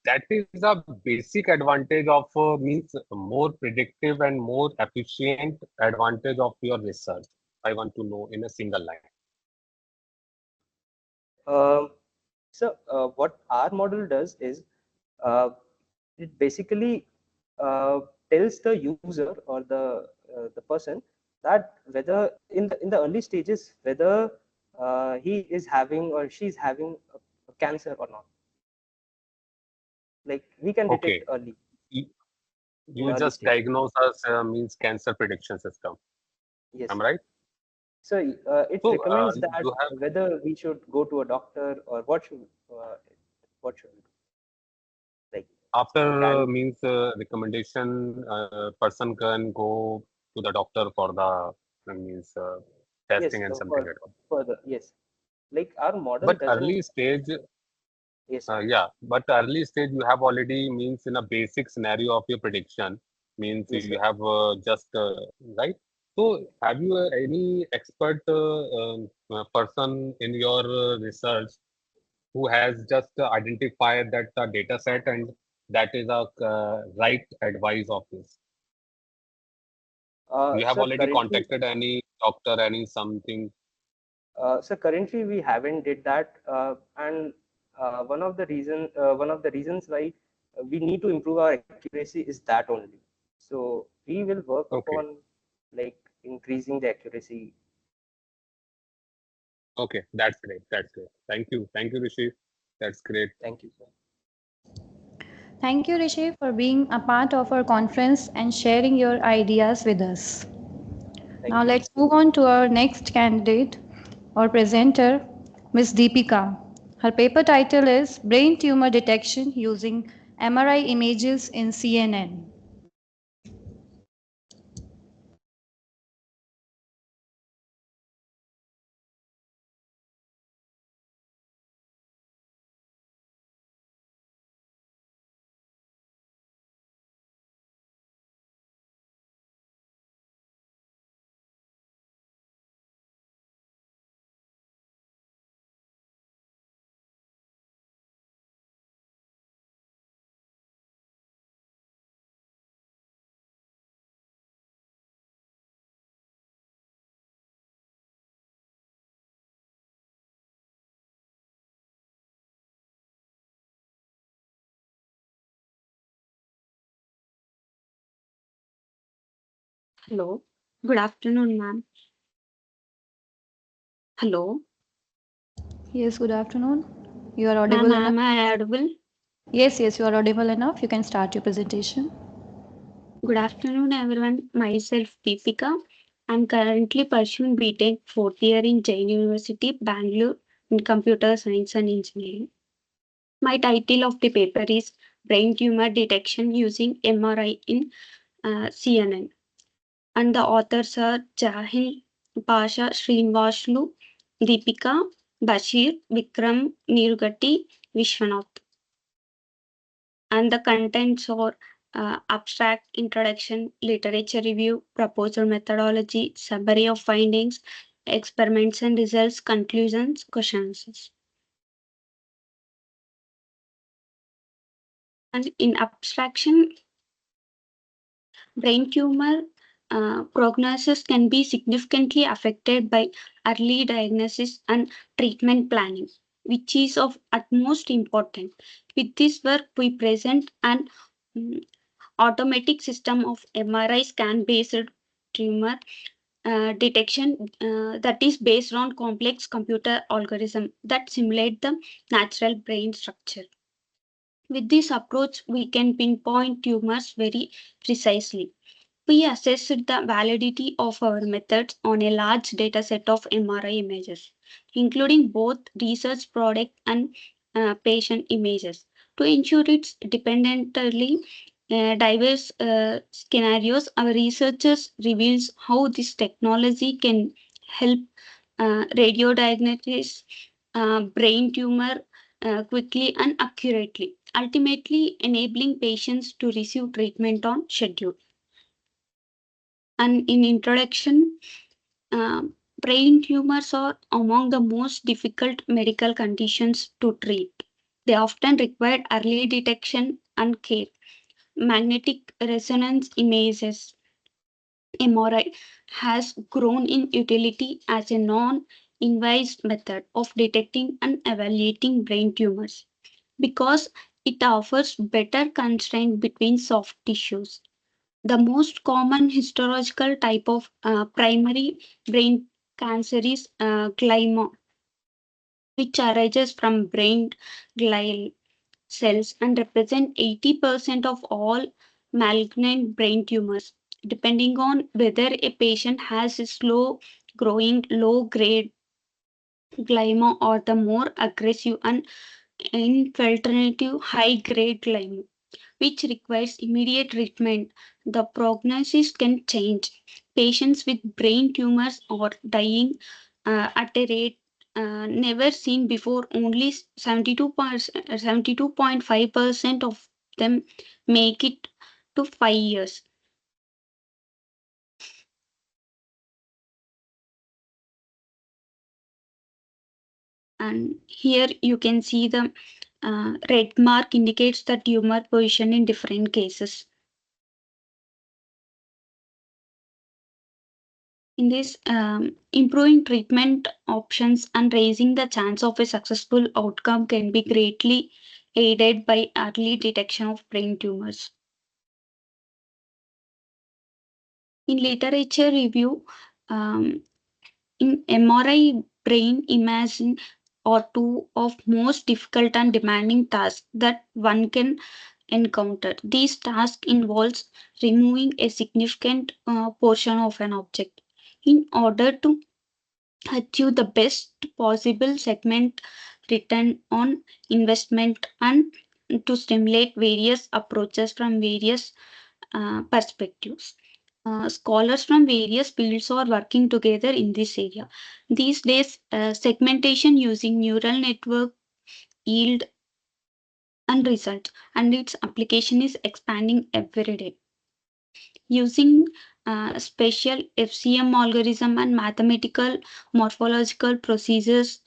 that is a basic advantage of means more predictive and more efficient advantage of your research. I want to know in a single line. Um, what our model does is uh, it basically uh, tells the user or the person that whether in the early stages whether he is having or she is having a cancer or not. Like we can detect Okay, early you, in the you early just stage. diagnose us means cancer prediction system. Yes. Am I right? So it So recommends that you have whether we should go to a doctor or what should we do? Like after can means recommendation person can go to the doctor for the means yes testing and something like that. for the yes, like our model But doesn't. early stage, Yes, sir. yeah, but early stage you have already means in a basic scenario of your prediction means Yes, you sir. have just right. So have you any expert person in your research who has just identified that data set and that is a right advice of this? You have So already currently, contacted any doctor, any something. currently we haven't did that, and one of the reasons why we need to improve our accuracy is that only. So we will work Okay, upon like increasing the accuracy. okay, that's great. That's great. Thank you, Rishi. That's great. Thank you, sir. Thank you, Rishi, for being a part of our conference and sharing your ideas with us. Now Thank you. let's move on to our next candidate or presenter, Ms. Deepika. Her paper title is Brain Tumor Detection Using MRI Images in CNN. Hello. Good afternoon, ma'am. Hello. Yes, good afternoon. You are Ma'am, audible enough? am I audible? Yes, you are audible enough. You can start your presentation. Good afternoon, everyone. Myself, Deepika. I'm currently pursuing BTech fourth year in Jain University, Bangalore, in Computer Science and Engineering. My title of the paper is Brain Tumor Detection Using MRI in CNN. And the authors are Jahil Pasha Srinivaslu, Deepika, Bashir, Vikram, Nirugatti, Vishwanath. And the contents are abstract, introduction, literature review, proposal methodology, summary of findings, experiments and results, conclusions, questions. And in abstraction, brain tumor prognosis can be significantly affected by early diagnosis and treatment planning, which is of utmost importance. With this work, we present an automatic system of MRI scan based tumor detection that is based on complex computer algorithm that simulate the natural brain structure. With this approach, we can pinpoint tumors very precisely. We assessed the validity of our methods on a large data set of MRI images, including both research product and patient images, to ensure its dependently diverse scenarios. Our researchers reveals how this technology can help radio diagnosis brain tumor quickly and accurately, ultimately enabling patients to receive treatment on schedule. And in introduction, uh, brain tumors are among the most difficult medical conditions to treat. They often require early detection and care. Magnetic resonance images MRI has grown in utility as a non-invasive method of detecting and evaluating brain tumors because it offers better constraint between soft tissues. The most common histological type of primary brain cancer is glioma, which arises from brain glial cells and represent 80% of all malignant brain tumors, depending on whether a patient has a slow growing low grade glioma or the more aggressive and infiltrative high grade glioma, which requires immediate treatment. The prognosis can change. Patients with brain tumors are dying at a rate never seen before. Only 72.5% of them make it to 5 years. And here you can see the red mark indicates the tumor position in different cases. In this, improving treatment options and raising the chance of a successful outcome can be greatly aided by early detection of brain tumors. In literature review, um, in MRI, brain imaging are two of most difficult and demanding tasks that one can encounter. These tasks involves removing a significant portion of an object. In order to achieve the best possible segment return on investment and to stimulate various approaches from various perspectives. Scholars from various fields are working together in this area. These days, segmentation using neural network yield and results, and its application is expanding every day. Using special FCM algorithm and mathematical morphological procedures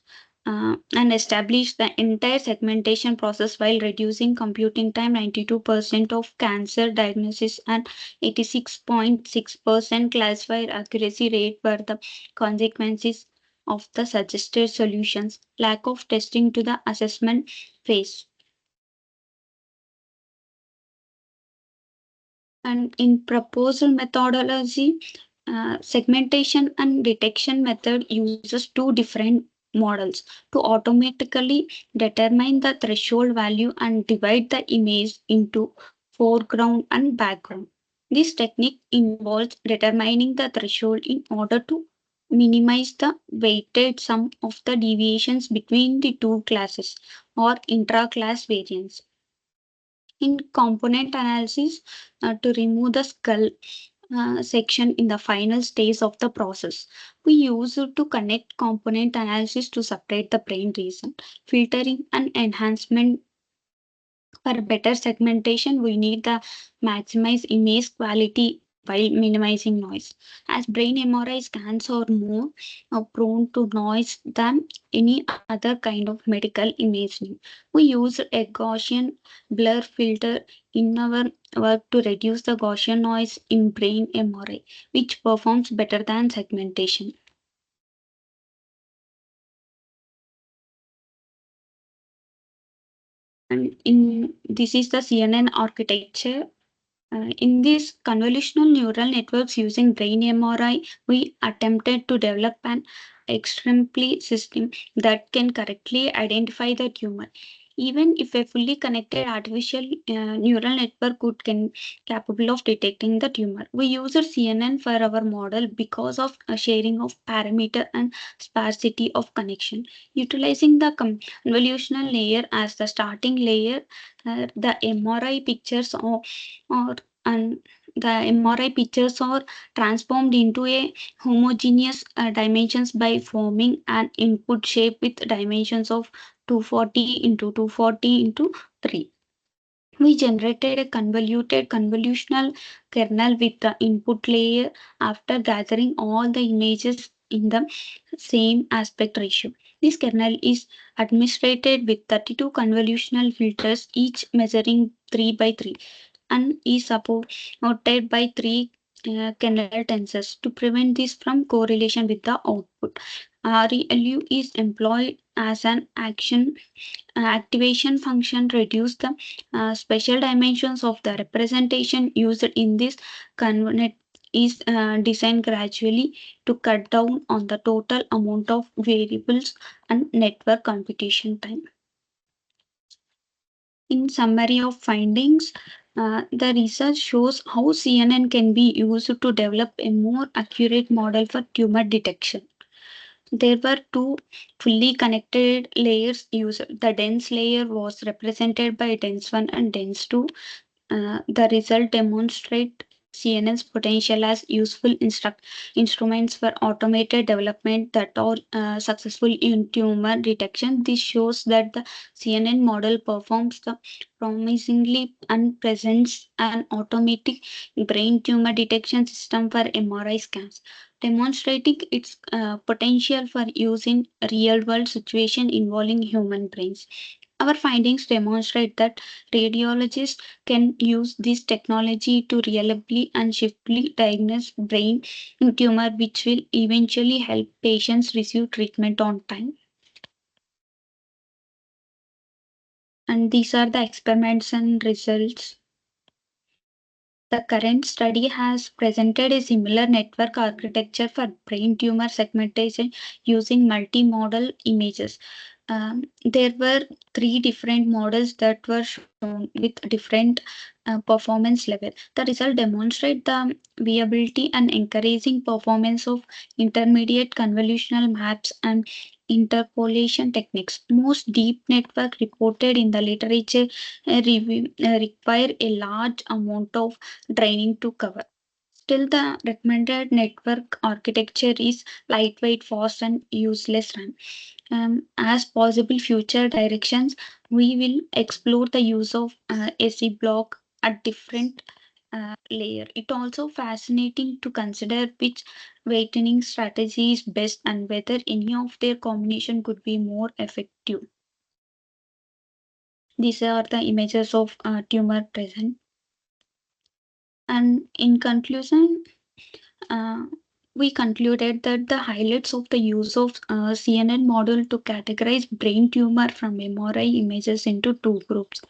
and establish the entire segmentation process while reducing computing time. 92% of cancer diagnosis and 86.6% classifier accuracy rate were the consequences of the suggested solutions. Lack of testing to the assessment phase. And in proposal methodology, segmentation and detection method uses two different models to automatically determine the threshold value and divide the image into foreground and background. This technique involves determining the threshold in order to minimize the weighted sum of the deviations between the two classes or intra-class variance. In component analysis, to remove the skull section in the final stage of the process. We use it to connect component analysis to separate the brain region, filtering and enhancement. For better segmentation, we need the maximize image quality while minimizing noise. As brain MRI scans are more prone to noise than any other kind of medical imaging. We use a Gaussian blur filter in our work to reduce the Gaussian noise in brain MRI, which performs better than segmentation. And in this is the CNN architecture. In these convolutional neural networks using brain MRI, we attempted to develop an extremely system that can correctly identify the tumor. Even if a fully connected artificial neural network could can capable of detecting the tumor, we use a CNN for our model because of a sharing of parameter and sparsity of connection. Utilizing the convolutional layer as the starting layer, the MRI pictures or and the MRI pictures are transformed into a homogeneous dimensions by forming an input shape with dimensions of 240 into 240 into 3. We generated a convoluted convolutional kernel with the input layer after gathering all the images in the same aspect ratio. This kernel is administrated with 32 convolutional filters, each measuring 3 by 3, and is supported by three kernel tensors to prevent this from correlation with the output. ReLU is employed as an activation function reduce the special dimensions of the representation used in this convert is designed gradually to cut down on the total amount of variables and network computation time. In summary of findings, the research shows how CNN can be used to develop a more accurate model for tumor detection. There were two fully connected layers used. The dense layer was represented by dense 1 and dense 2. The result demonstrate CNN's potential as useful instruments for automated development that are successful in tumor detection. This shows that the CNN model performs the promisingly and presents an automatic brain tumor detection system for MRI scans, demonstrating its potential for use in real-world situations involving human brains. Our findings demonstrate that radiologists can use this technology to reliably and swiftly diagnose brain tumor, which will eventually help patients receive treatment on time. And these are the experiments and results. The current study has presented a similar network architecture for brain tumor segmentation using multimodal images. There were three different models that were shown with different performance level. The result demonstrate the viability and encouraging performance of intermediate convolutional maps and interpolation techniques. Most deep network reported in the literature require a large amount of training to cover. Still, the recommended network architecture is lightweight, fast, and useless RAM. As possible future directions, we will explore the use of SE block at different layer. It also fascinating to consider which weighting strategy is best and whether any of their combination could be more effective. These are the images of tumor present. And in conclusion, uh, we concluded that the highlights of the use of CNN model to categorize brain tumor from MRI images into two groups,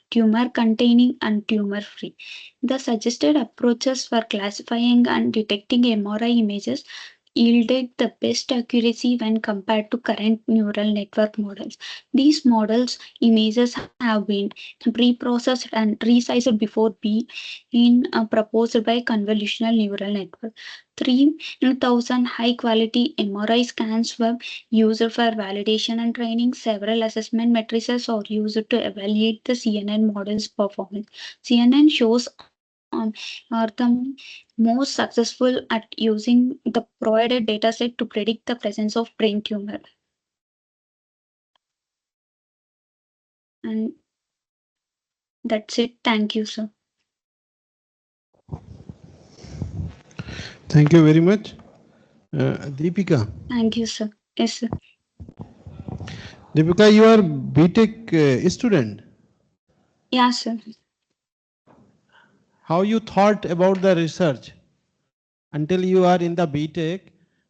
tumor containing and tumor free. The suggested approaches for classifying and detecting MRI images yielded the best accuracy when compared to current neural network models. These models images have been pre-processed and resized before being proposed by convolutional neural network. 3,000 high quality MRI scans were used for validation and training. Several assessment matrices are used to evaluate the CNN model's performance. CNN shows are the most successful at using the provided dataset to predict the presence of brain tumor. And that's it. Thank you, sir. Thank you very much. Deepika. Thank you, sir. Yes, sir. Deepika, you are BTech student. Yeah, sir. How you thought about the research until you are in the BTech,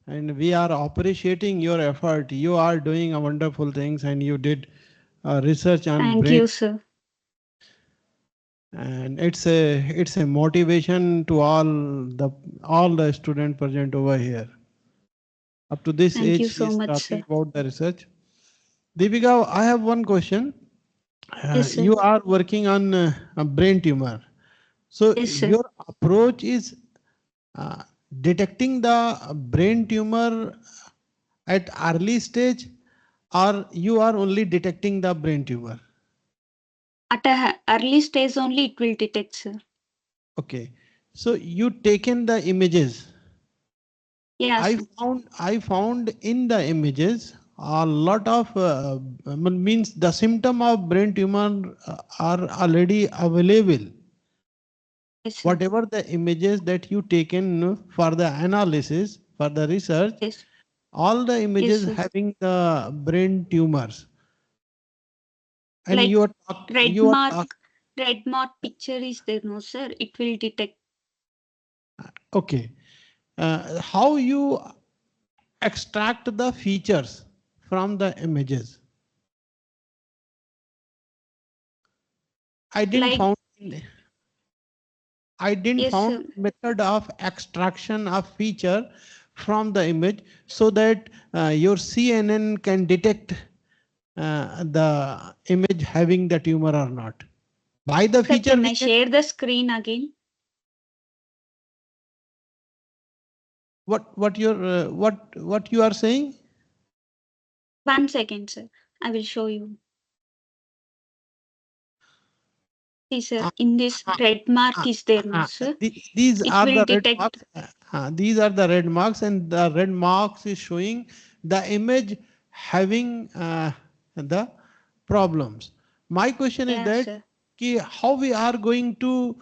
and we are appreciating your effort. You are doing a wonderful things, and you did research on Thank brain, you, sir. and it's a motivation to all the student present over here. Up to this Thank you age, he so is much, talking sir. about the research. Deepika, I have one question. Yes, sir. You are working on a brain tumor. So Yes, sir. your approach is uh, detecting the brain tumor at early stage, or you are only detecting the brain tumor? At a early stage only it will detect, sir. Okay. So you taken the images. Yeah, I sir. found in the images a lot of means the symptom of brain tumor are already available. Yes, sir. Whatever the images that you taken for the analysis, for the research, Yes. all the images Yes, sir. having the brain tumors. And Like red you are mark, red mark picture is there, no, sir? It will detect. okay. How you extract the features from the images? I didn't Like, found I didn't yes, found sir. method of extraction of feature from the image so that your CNN can detect the image having the tumor or not. By the Sir, feature can we I can, share the screen again? what you are saying? 1 second, sir. I will show you. See, sir, Uh, in this red mark is there, no, sir? these It are will the red detect. marks. These are the red marks, and the red marks is showing the image having the problems. My question is Yeah, that sir. how we are going to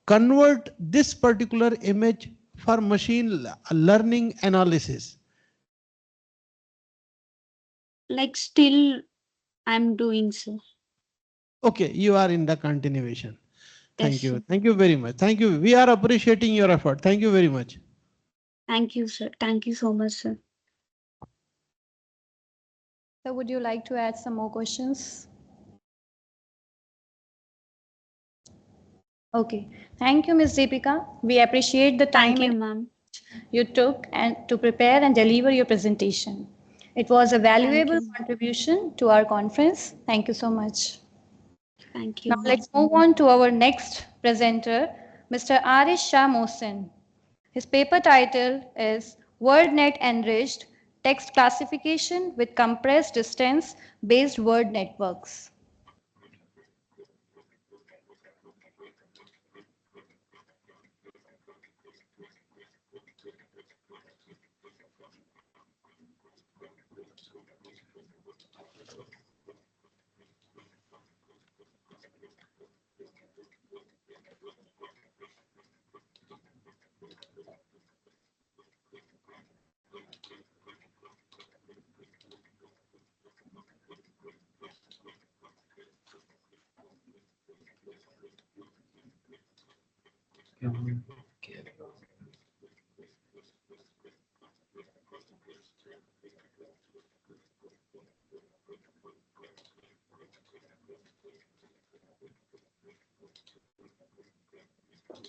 convert this particular image for machine learning analysis. Like, still, I'm doing, sir. Okay, you are in the continuation. Yes, Thank you. sir. Thank you very much. Thank you. We are appreciating your effort. Thank you very much. Thank you, sir. Thank you so much, sir. So would you like to add some more questions? Okay. Thank you, Ms. Deepika. We appreciate the Thank time you, ma'am. you took and to prepare and deliver your presentation. It was a Thank valuable you. contribution to our conference. Thank you so much. Thank Now you. let's move on to our next presenter, Mr. Arish Shah Mohsin. His paper title is WordNet Enriched Text Classification with Compressed Distance Based Word Networks.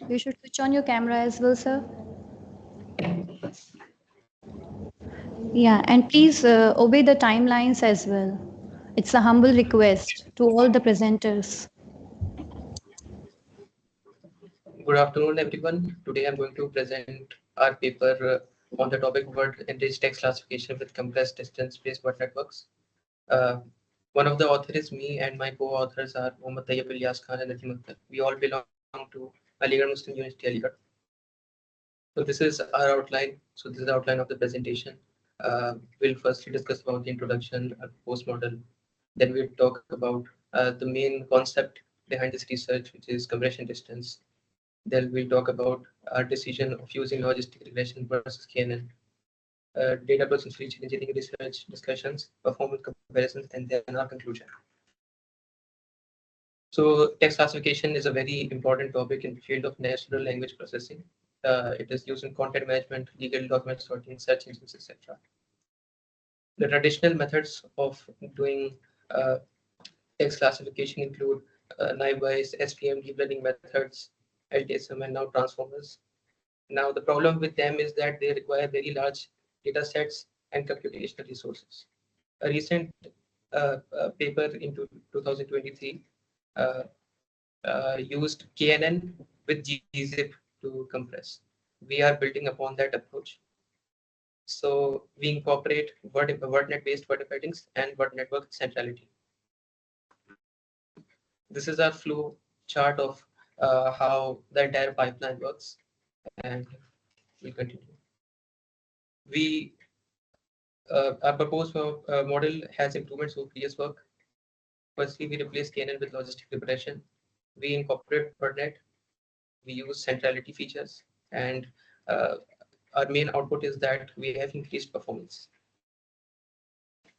You should switch on your camera as well, sir. Yeah, and please obey the timelines as well. It's a humble request to all the presenters. Good afternoon, everyone. Today I'm going to present our paper on the topic word enriched text classification with compressed distance-based word networks. Uh, one of the authors is me, and my co-authors are Mohammad Tayyib Ilyas Khan and Najim Akhtar. We all belong to Aligarh Muslim University, Aligarh. So this is our outline. So this is the outline of the presentation. We'll firstly discuss about the introduction, post model. Then we'll talk about the main concept behind this research, which is compression distance. Then we'll talk about our decision of using logistic regression versus KNN, data processing feature engineering research discussions, performance comparisons, and then our conclusion. So text classification is a very important topic in the field of natural language processing. It is used in content management, legal document sorting, search engines, etc. The traditional methods of doing text classification include naive-Bayes, SVM, deep learning methods, LTSM, and now transformers. Now, the problem with them is that they require very large data sets and computational resources. A recent paper in 2023 uh, used KNN with gzip to compress. We are building upon that approach. So we incorporate WordNet-based word embeddings and word network centrality. This is our flow chart of how the entire pipeline works, and we continue. We Our proposed model has improvements over previous work. Firstly, we replace KNN with logistic regression. We incorporate BirdNet. We use centrality features, and uh, our main output is that we have increased performance.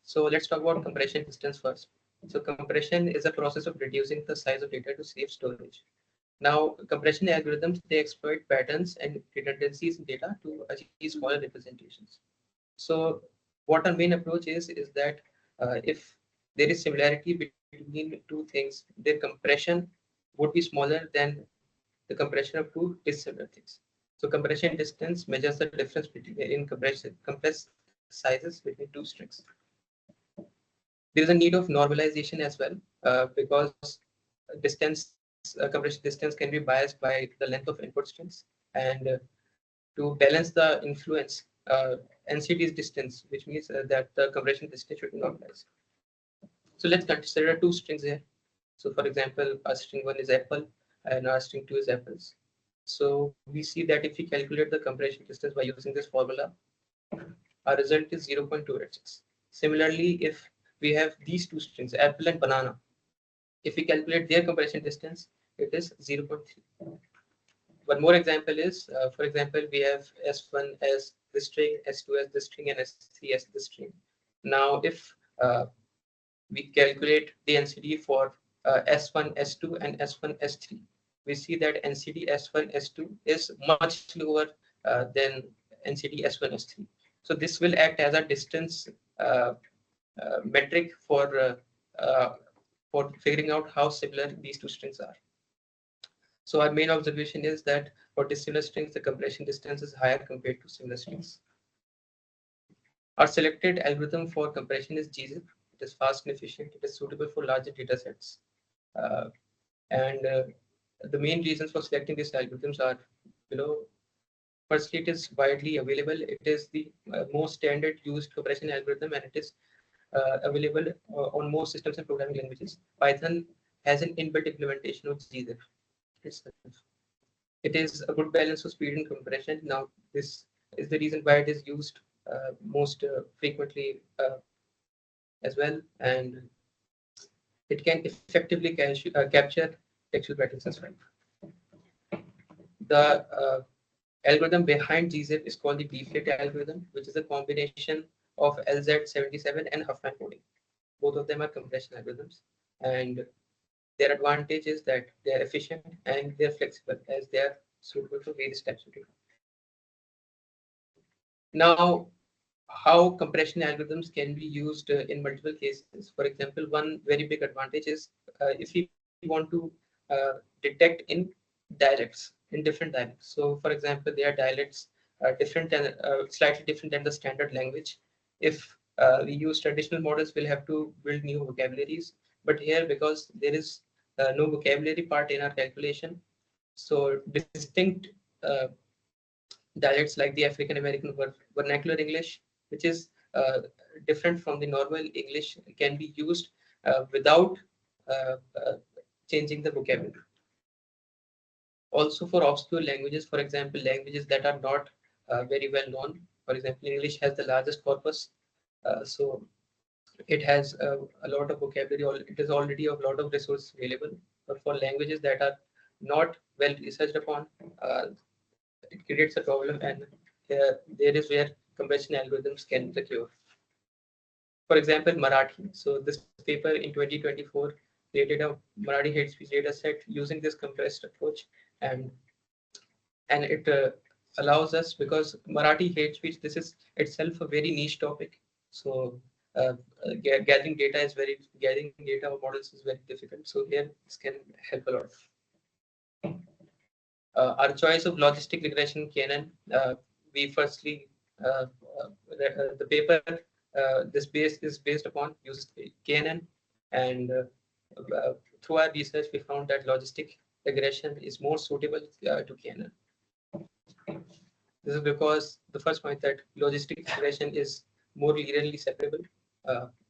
So let's talk about compression distance first. So compression is a process of reducing the size of data to save storage. Now, compression algorithms, they exploit patterns and redundancies in data to achieve smaller representations. So what our main approach is that if there is similarity between two things, their compression would be smaller than the compression of two dissimilar things. So compression distance measures the difference between in compressed sizes between two strings. There is a need of normalization as well, because compression distance can be biased by the length of input strings, and to balance the influence, NCD is distance, which means that the compression distance should be normalized. So let's consider two strings here. So for example, our string 1 is apple and our string 2 is apples. So we see that if we calculate the compression distance by using this formula, our result is 0.286. Similarly, if we have these two strings, apple and banana, if we calculate their compression distance, it is 0.3. One more example is, for example, we have S1 as the string, S2 as the string, and S3 as the string. Now, if we calculate the NCD for S1, S2, and S1, S3, we see that NCD S1, S2 is much lower than NCD S1, S3. So this will act as a distance metric for figuring out how similar these two strings are. So our main observation is that for dissimilar strings, the compression distance is higher compared to similar strings. Our selected algorithm for compression is gzip. It is fast and efficient. It is suitable for larger data sets. And the main reasons for selecting these algorithms are below. Firstly, it is widely available. It is the most standard used compression algorithm, and it is available on most systems and programming languages. Python has an inbuilt implementation of gzip itself. It is a good balance of speed and compression. Now, this is the reason why it is used most frequently as well, and it can effectively capture textual patterns as well. The algorithm behind gzip is called the bfit algorithm, which is a combination of LZ77 and Huffman coding. Both of them are compression algorithms, and their advantage is that they are efficient and they are flexible as they are suitable for various types of data. Now, how compression algorithms can be used in multiple cases. For example, one very big advantage is if we want to detect in dialects, in different dialects. So, for example, there are dialects different and slightly different than the standard language. If we use traditional models, we'll have to build new vocabularies. But here, because there is no vocabulary part in our calculation, so distinct dialects like the African American vernacular English, which is different from the normal English, can be used without uh, uh, changing the vocabulary. Also, for obscure languages, for example, languages that are not very well known. For example, English has the largest corpus, so it has a lot of vocabulary. It is already a lot of resources available. But for languages that are not well researched upon, it creates a problem, and there is where compression algorithms can be the cure. For example, Marathi. So this paper in 2024 created a Marathi hate speech data set using this compressed approach, and it allows us, because Marathi hate speech, this is itself a very niche topic. So gathering data or models is very difficult. So here this can help a lot. Our choice of logistic regression KNN, we firstly the paper this base is based upon uses KNN, and through our research we found that logistic regression is more suitable to KNN. This is because the first point that logistic regression is more linearly separable.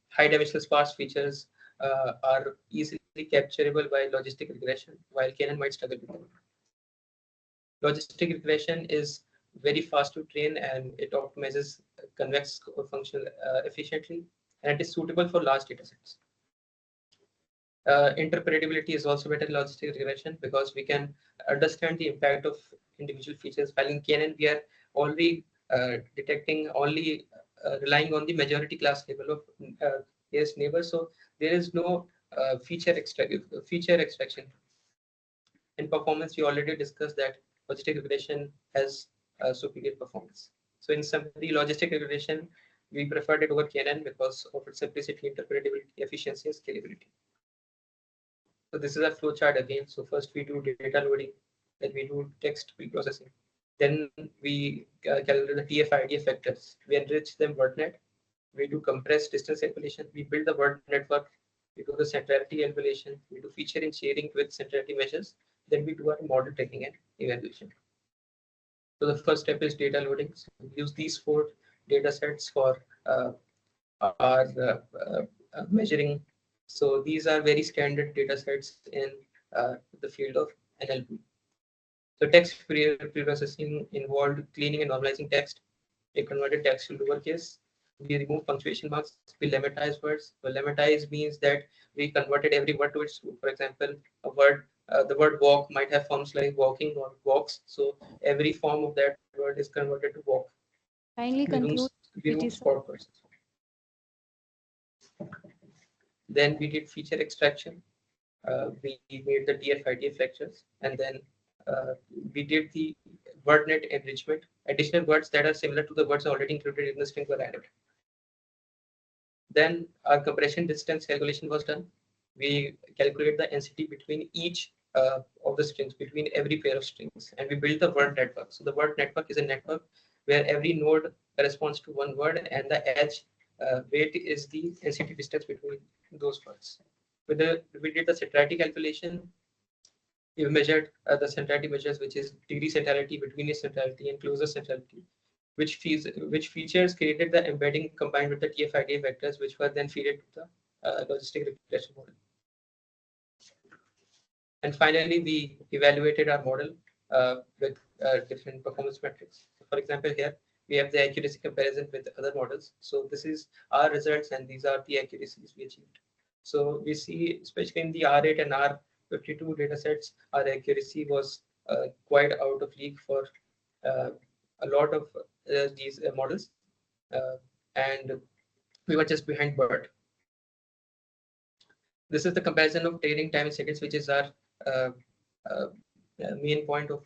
High dimensional sparse features are easily capturable by logistic regression, while KNN might struggle with them. Logistic regression is very fast to train, and it optimizes convex function efficiently, and it is suitable for large data sets. Interpretability is also better in logistic regression because we can understand the impact of individual features. While in KNN, we are already detecting only relying on the majority class level of yes neighbors. So there is no feature extraction. In performance, we already discussed that logistic regression has superior performance. So in summary, logistic regression, we preferred it over KNN because of its simplicity, interpretability, efficiency, and scalability. So this is a flow chart again. So first we do data loading, then we do text preprocessing. Then we calculate the TF-IDF vectors. We enrich them WordNet. We do compressed distance calculation. We build the word network. We do the centrality calculation. We do feature and sharing with centrality measures. Then we do our model training and evaluation. So the first step is data loading. So we use these 4 data sets for our measuring. So these are very standard data sets in the field of NLP. So text preprocessing involved cleaning and normalizing text. We converted text to lowercase. We remove punctuation marks. We lemmatize words. So lemmatize means that we converted every word to its root. For example, a word, the word walk might have forms like walking or walks. So every form of that word is converted to walk. Kindly conclude. We remove spot words. Then we did feature extraction. We made the TF-IDF lectures, and then we did the WordNet enrichment. Additional words that are similar to the words already included in the string were added. Then our compression distance calculation was done. We calculate the NCT between each of the strings, between every pair of strings, and we built the word network. So the word network is a network where every node corresponds to one word, and the edge weight is the NCT distance between those words. We did the centrality calculation. We measured the centrality measures, which is degree centrality, between centrality, and closer centrality, which features created the embedding combined with the TF-IDF vectors, which were then fed to the logistic regression model. And finally, we evaluated our model with different performance metrics. So for example, here we have the accuracy comparison with other models. So this is our results, and these are the accuracies we achieved. So we see, especially in the R8 and R52 datasets, our accuracy was quite out of league for a lot of these models, and we were just behind BERT. This is the comparison of training time in seconds, which is our main point of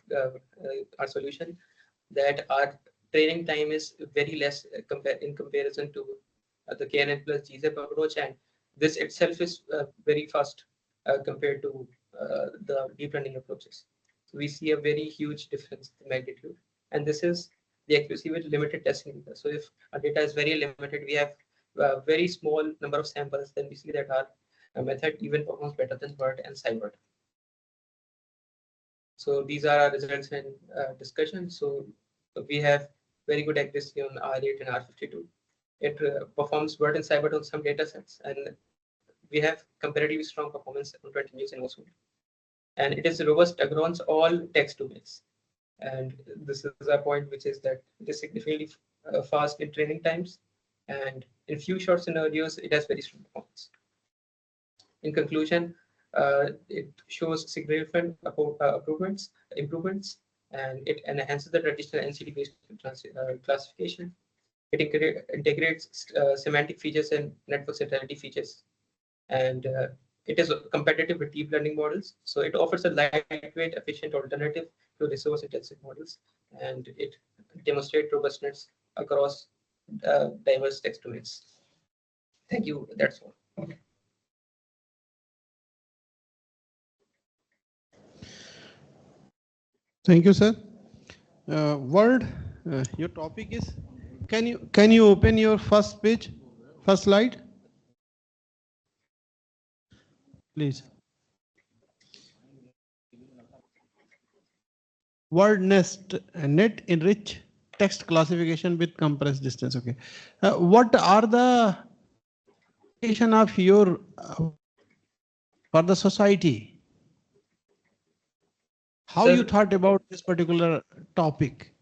our solution, that our training time is very less in comparison to the KNN plus GZEP approach, and this itself is very fast compared to the deep learning approaches. So we see a very huge difference in magnitude, and this is the accuracy with limited testing data. So if our data is very limited, we have a very small number of samples, then we see that our method even performs better than BERT and SciBERT. So these are our results and discussion. So we have very good accuracy on R8 and R52. It performs BERT and SciBERT on some data sets, and we have comparatively strong performance on 20 news and also. And it is robust across all text domains. And this is a point, which is that it is significantly fast in training times, and in few short scenarios, it has very strong performance. In conclusion, it shows significant improvements, and it enhances the traditional NCT-based classification. It integrates semantic features and network centrality features, and it is competitive with deep learning models. So it offers a lightweight, efficient alternative to resource-intensive models, and it demonstrates robustness across diverse text domains. Thank you. That's all. Thank you, sir. Word, your topic is. Can you open your first page, first slide, please? Word net enrich text classification with compressed distance. Okay, what are the application of your for the society? How you thought about this particular topic?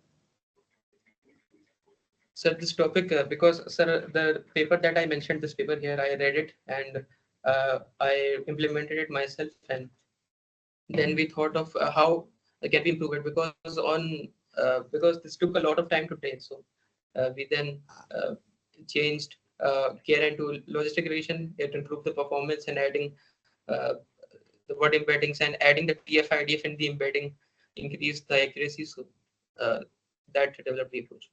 Sir, this topic, because sir, the paper that I mentioned, this paper here, I read it and I implemented it myself, and then we thought of how can we improve it, because this took a lot of time to train. So we then changed care into logistic regression. It improved the performance and adding uh, the word embeddings and adding the TF IDF in the embedding increased the accuracy. So uh, that developed the approach.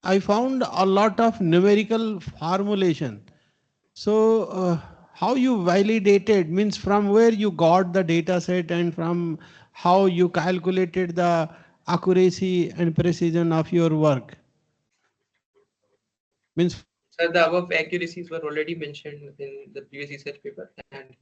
I found a lot of numerical formulation. So, how you validated means from where you got the data set and from how you calculated the accuracy and precision of your work. Means So the above accuracies were already mentioned in the previous research paper, and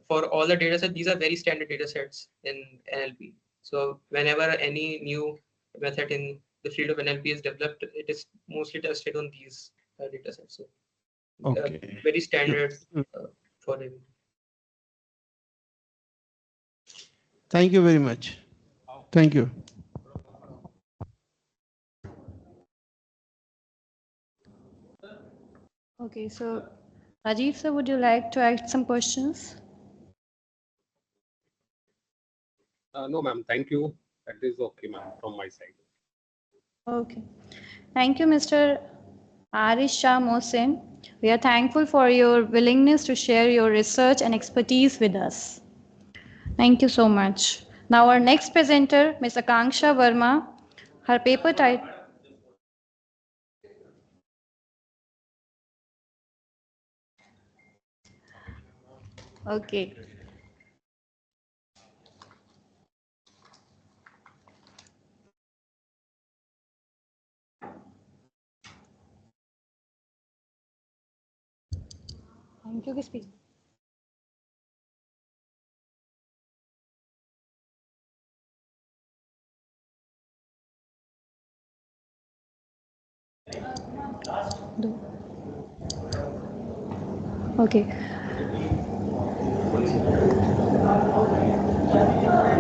for all the data sets, these are very standard data sets in NLP. So whenever any new method in the field of NLP is developed, it is mostly tested on these data sets. So okay. very standard for him. Thank you very much. Thank you. Okay, so Rajiv sir, would you like to ask some questions? No, ma'am. Thank you. That is okay, ma'am, from my side. Okay. Thank you, Mr. Arish Shah Mohsin. We are thankful for your willingness to share your research and expertise with us. Thank you so much. Now our next presenter, Ms. Akanksha Verma. Her paper title. Okay. Thank you, speak. Okay.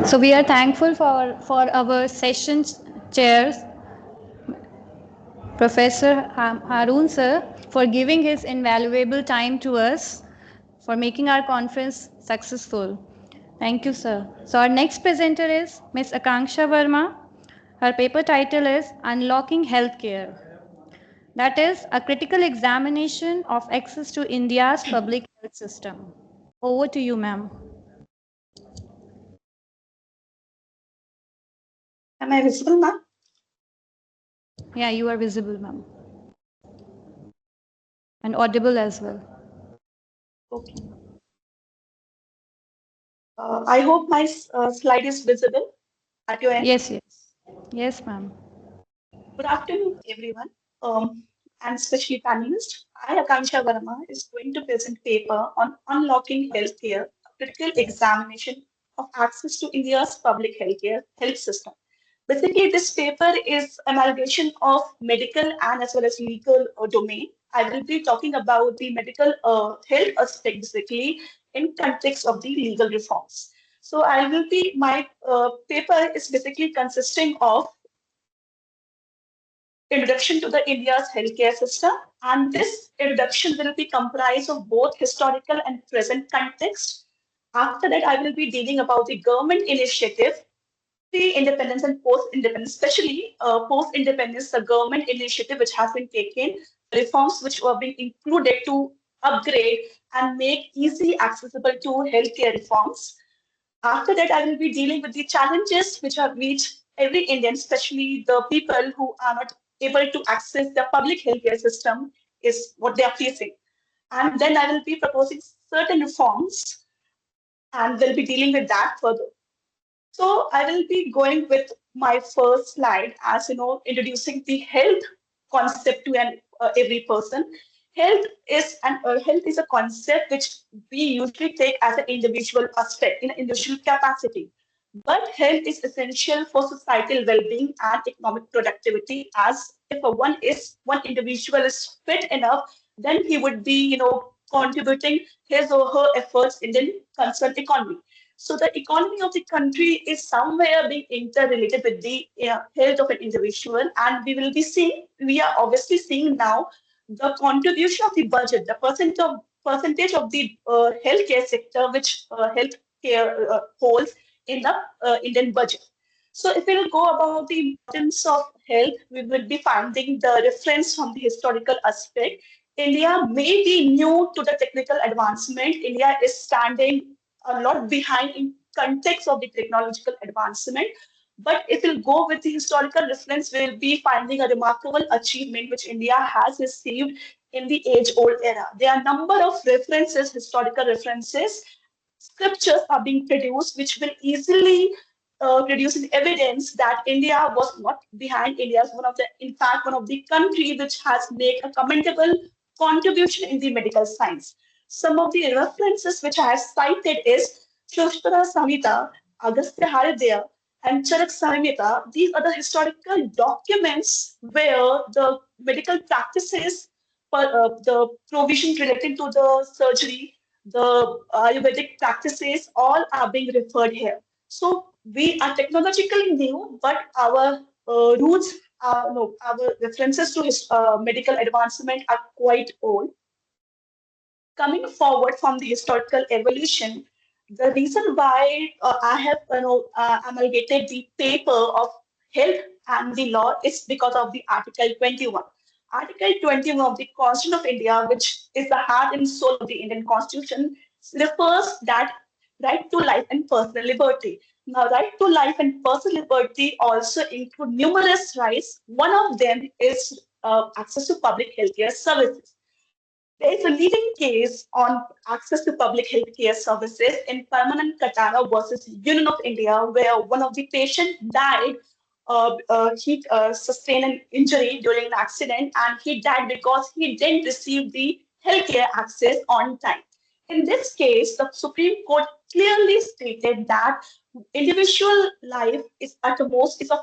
So we are thankful for our session chairs, Professor Harun sir, for giving his invaluable time to us, for making our conference successful. Thank you, sir. So our next presenter is Ms. Akanksha Verma. Her paper title is Unlocking Healthcare. That is a critical examination of access to India's public health system. Over to you, ma'am. Am I visible, ma'am? Yeah, you are visible, ma'am. And audible as well. Okay. I hope my slide is visible at your end. Yes, yes. Yes, ma'am. Good afternoon, everyone, and especially panelists. I, Akanksha Verma, is going to present paper on unlocking healthcare, a critical examination of access to India's public healthcare health system. Basically, this paper is amalgamation of medical and as well as legal domain. I will be talking about the medical health aspect basically in context of the legal reforms. So my paper is basically consisting of introduction to the India's healthcare system. And this introduction will be comprised of both historical and present context. After that, I will be dealing about the government initiative, pre-independence and post-independence, especially post-independence, the government initiative which has been taken, reforms which were being included to upgrade and make easy accessible to healthcare reforms. After that, I will be dealing with the challenges which have reached every Indian, especially the people who are not able to access the public healthcare system, is what they are facing. And then I will be proposing certain reforms and will be dealing with that further. So I will be going with my first slide as introducing the health concept to every person. Health is a concept which we usually take as an individual aspect in an individual capacity. But health is essential for societal well-being and economic productivity. As if one individual is fit enough, then he would be contributing his or her efforts in the concerned economy. So the economy of the country is somewhere being interrelated with the health of an individual, and we are obviously seeing now the contribution of the budget, the percentage of the healthcare sector which healthcare holds in the Indian budget. So if we will go about the importance of health, we will be finding the reference from the historical aspect. India may be new to the technical advancement. India is standing a lot behind in context of the technological advancement. But if we'll go with the historical reference, we'll be finding a remarkable achievement which India has received in the age-old era. There are a number of references, historical references, scriptures are being produced, which will easily produce an evidence that India was not behind. India is in fact, one of the country which has made a commendable contribution in the medical science. Some of the references which I have cited is Shrushtra Samhita, Agastya Haridaya, and Charak Samhita. These are the historical documents where the medical practices, the provisions related to the surgery, the Ayurvedic practices, all are being referred here. So we are technologically new, but our roots are no, our references to medical advancement are quite old. Coming forward from the historical evolution, the reason why I have amalgamated the paper of health and the law is because of the Article 21. Article 21 of the Constitution of India, which is the heart and soul of the Indian Constitution, refers that right to life and personal liberty. Now, right to life and personal liberty also include numerous rights. One of them is access to public healthcare services. There is a leading case on access to public healthcare services in Permanent Katara versus Union of India, where one of the patients died. He sustained an injury during an accident, and he died because he didn't receive the healthcare access on time. In this case, the Supreme Court clearly stated that individual life is of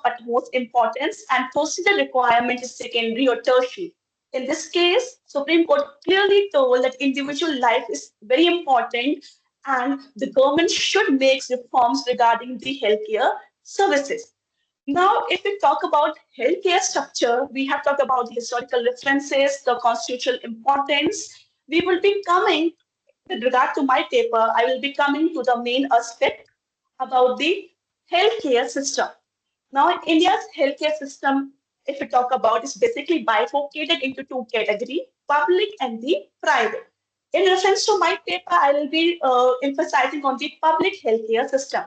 utmost importance, and procedural requirement is secondary or tertiary. In this case, Supreme Court clearly told that individual life is very important and the government should make reforms regarding the healthcare services. Now, if we talk about healthcare structure, we have talked about the historical references, the constitutional importance. We will be coming, with regard to my paper, I will be coming to the main aspect about the healthcare system. Now, India's healthcare system, if we talk about, is basically bifurcated into two categories, public and the private. In reference to my paper, I will be emphasizing on the public healthcare system.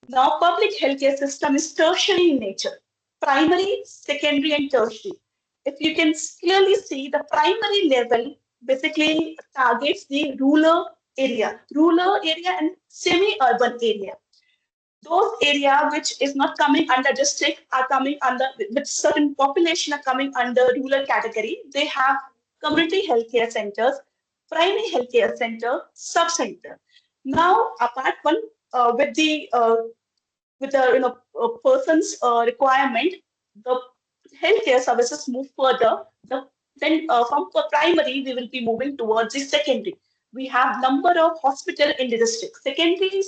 Now, public healthcare system is tertiary in nature, primary, secondary, and tertiary. If you can clearly see, the primary level basically targets the rural area and semi-urban area. Those area which is not coming under district are coming under, with certain population are coming under rural category. They have community healthcare centers, primary healthcare center, sub-center. Now, apart from with the person's requirement, the healthcare services move further. Then from primary, we will be moving towards the secondary. We have number of hospital in the district. Secondary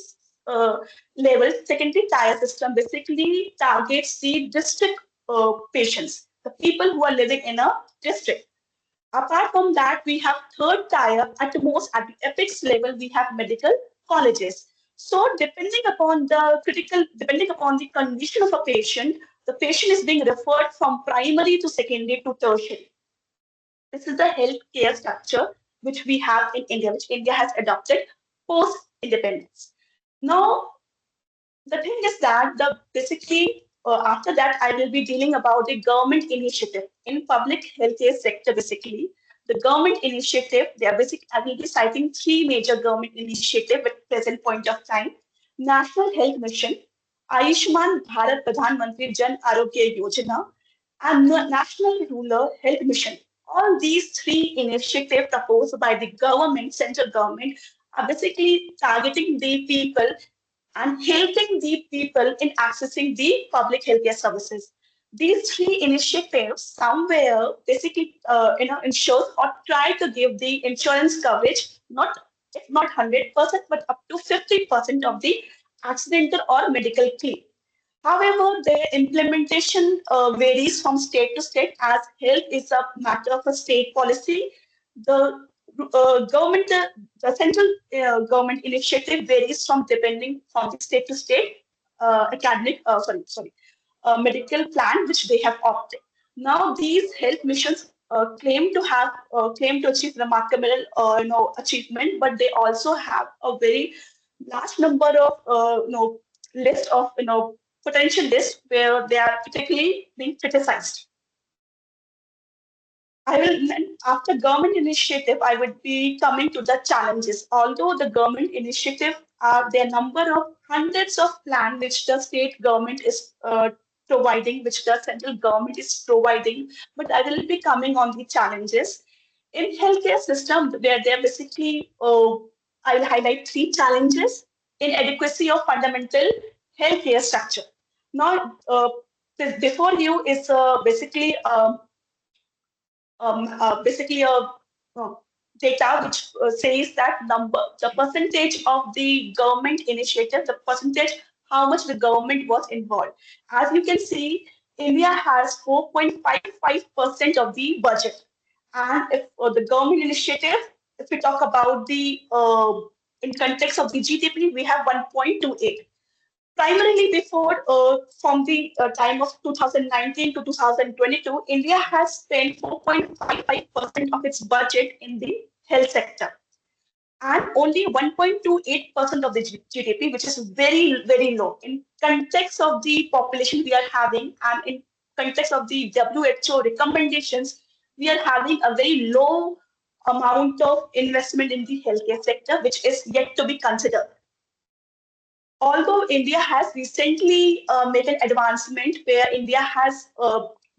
uh, level, secondary tier system basically targets the district patients, the people who are living in a district. Apart from that, we have third tier, at most at the apex level, we have medical colleges. So depending upon the condition of a patient, the patient is being referred from primary to secondary to tertiary. This is the healthcare structure which we have in India, which India has adopted post-independence. Now, the thing is that basically after that I will be dealing about the government initiative in public healthcare sector. Basically, the government initiative, they are basic. I will be citing three major government initiative at present point of time: National Health Mission, Ayushman Bharat Pradhan Mantri Jan Arogya Yojana, and the National Rural Health Mission. All these three initiatives proposed by the government, central government, are basically targeting the people and helping the people in accessing the public healthcare services. These three initiatives somewhere basically ensures or try to give the insurance coverage, not if not 100%, but up to 50% of the accidental or medical claim. However, their implementation varies from state to state as health is a matter of a state policy. The government, the central government initiative varies from depending from the state to state academic, medical plan which they have opted. Now, these health missions claim to achieve remarkable, achievement, but they also have a very large number of, list of, potential list where they are particularly being criticized. After government initiative, I would be coming to the challenges. Although the government initiative are there are number of hundreds of plans which the state government is providing, which the central government is providing, but I will be coming on the challenges. In healthcare system, where they're basically, I will highlight three challenges. Inadequacy of fundamental healthcare structure. Now, before you is basically basically a uh, data which says that the percentage of the government initiative, the percentage how much the government was involved. As you can see, India has 4.55% of the budget, and if the government initiative, if we talk about the in context of the GDP, we have 1.28. Primarily before, from the time of 2019 to 2022, India has spent 4.55% of its budget in the health sector and only 1.28% of the GDP, which is very, very low. In context of the population we are having and in context of the WHO recommendations, we are having a very low amount of investment in the healthcare sector, which is yet to be considered. Although India has recently made an advancement where India has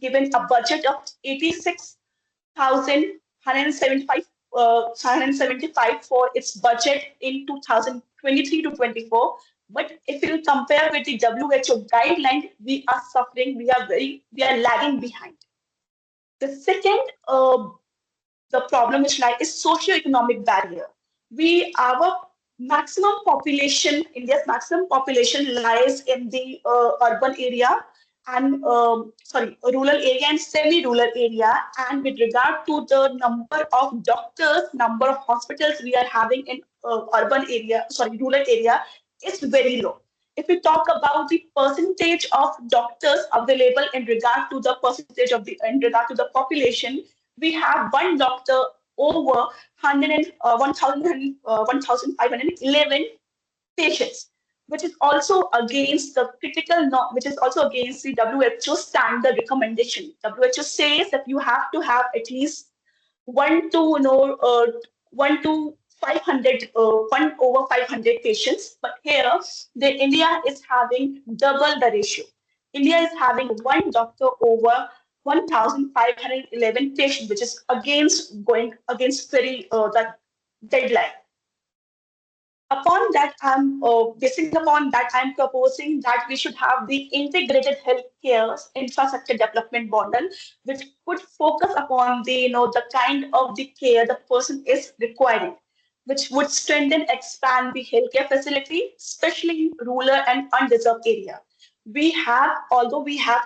given a budget of 86,175 for its budget in 2023 to 24. But if you compare with the WHO guideline, we are suffering. We are lagging behind. The second the problem which lies is socio-economic barrier. Our maximum population, India's maximum population lies in the urban area and rural area and semi-rural area. And with regard to the number of doctors, number of hospitals we are having in rural area, it's very low. If we talk about the percentage of doctors available in regard to the percentage of the in regard to the population, we have one doctor over 1,511 patients, which is also against the critical norm, which is also against the WHO standard recommendation. WHO says that you have to have at least 1 to 500, 1/500 patients. But here, India is having double the ratio. India is having one doctor over 1,511 patients, which is going against that deadline. Upon that, basing upon that, I'm proposing that we should have the integrated healthcare infrastructure development model, which could focus upon the kind of the care the person is requiring, which would strengthen, expand the healthcare facility, especially in rural and undeserved area. Although we have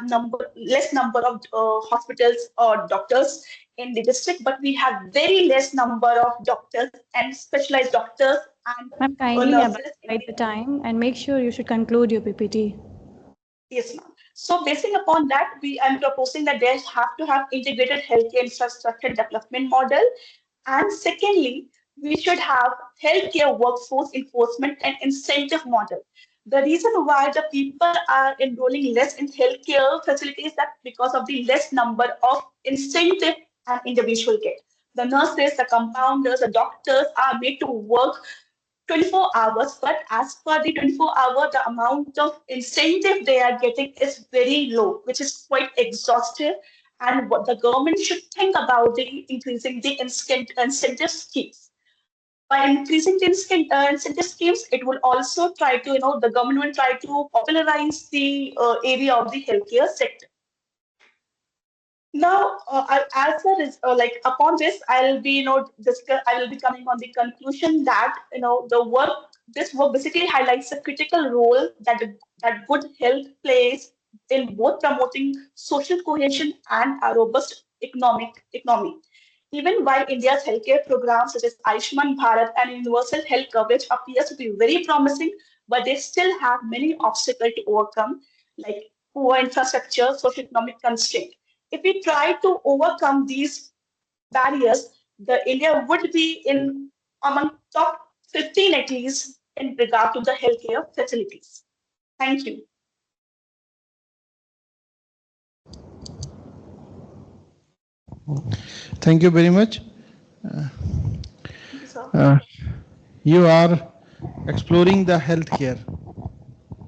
less number of hospitals or doctors in the district, but we have very less number of doctors and specialized doctors and Ma'am, kindly abide nurses in by the time and make sure you should conclude your PPT. Yes, ma'am. So basing upon that, I'm proposing that they have to have integrated healthcare infrastructure development model. And secondly, we should have healthcare workforce enforcement and incentive model. The reason why the people are enrolling less in healthcare facilities that because of the less number of incentive an individual get. The nurses, the compounders, the doctors are made to work 24 hours, but as per the 24-hour, the amount of incentive they are getting is very low, which is quite exhaustive. And what the government should think about the increasing the incentive schemes. By increasing the incentive schemes, it will also try to, the government will try to popularize the area of the healthcare sector. Now, as a like upon this, I'll be discuss. I will be coming on the conclusion that the work. This work basically highlights the critical role that that good health plays in both promoting social cohesion and a robust economy. Even while India's healthcare programs such as Ayushman Bharat and universal health coverage appears to be very promising, but they still have many obstacles to overcome, like poor infrastructure, socioeconomic constraint. If we try to overcome these barriers, the India would be in among top 15 at least in regard to the healthcare facilities. Thank you. Thank you very much. Thank you, sir. Uh, you are exploring the healthcare.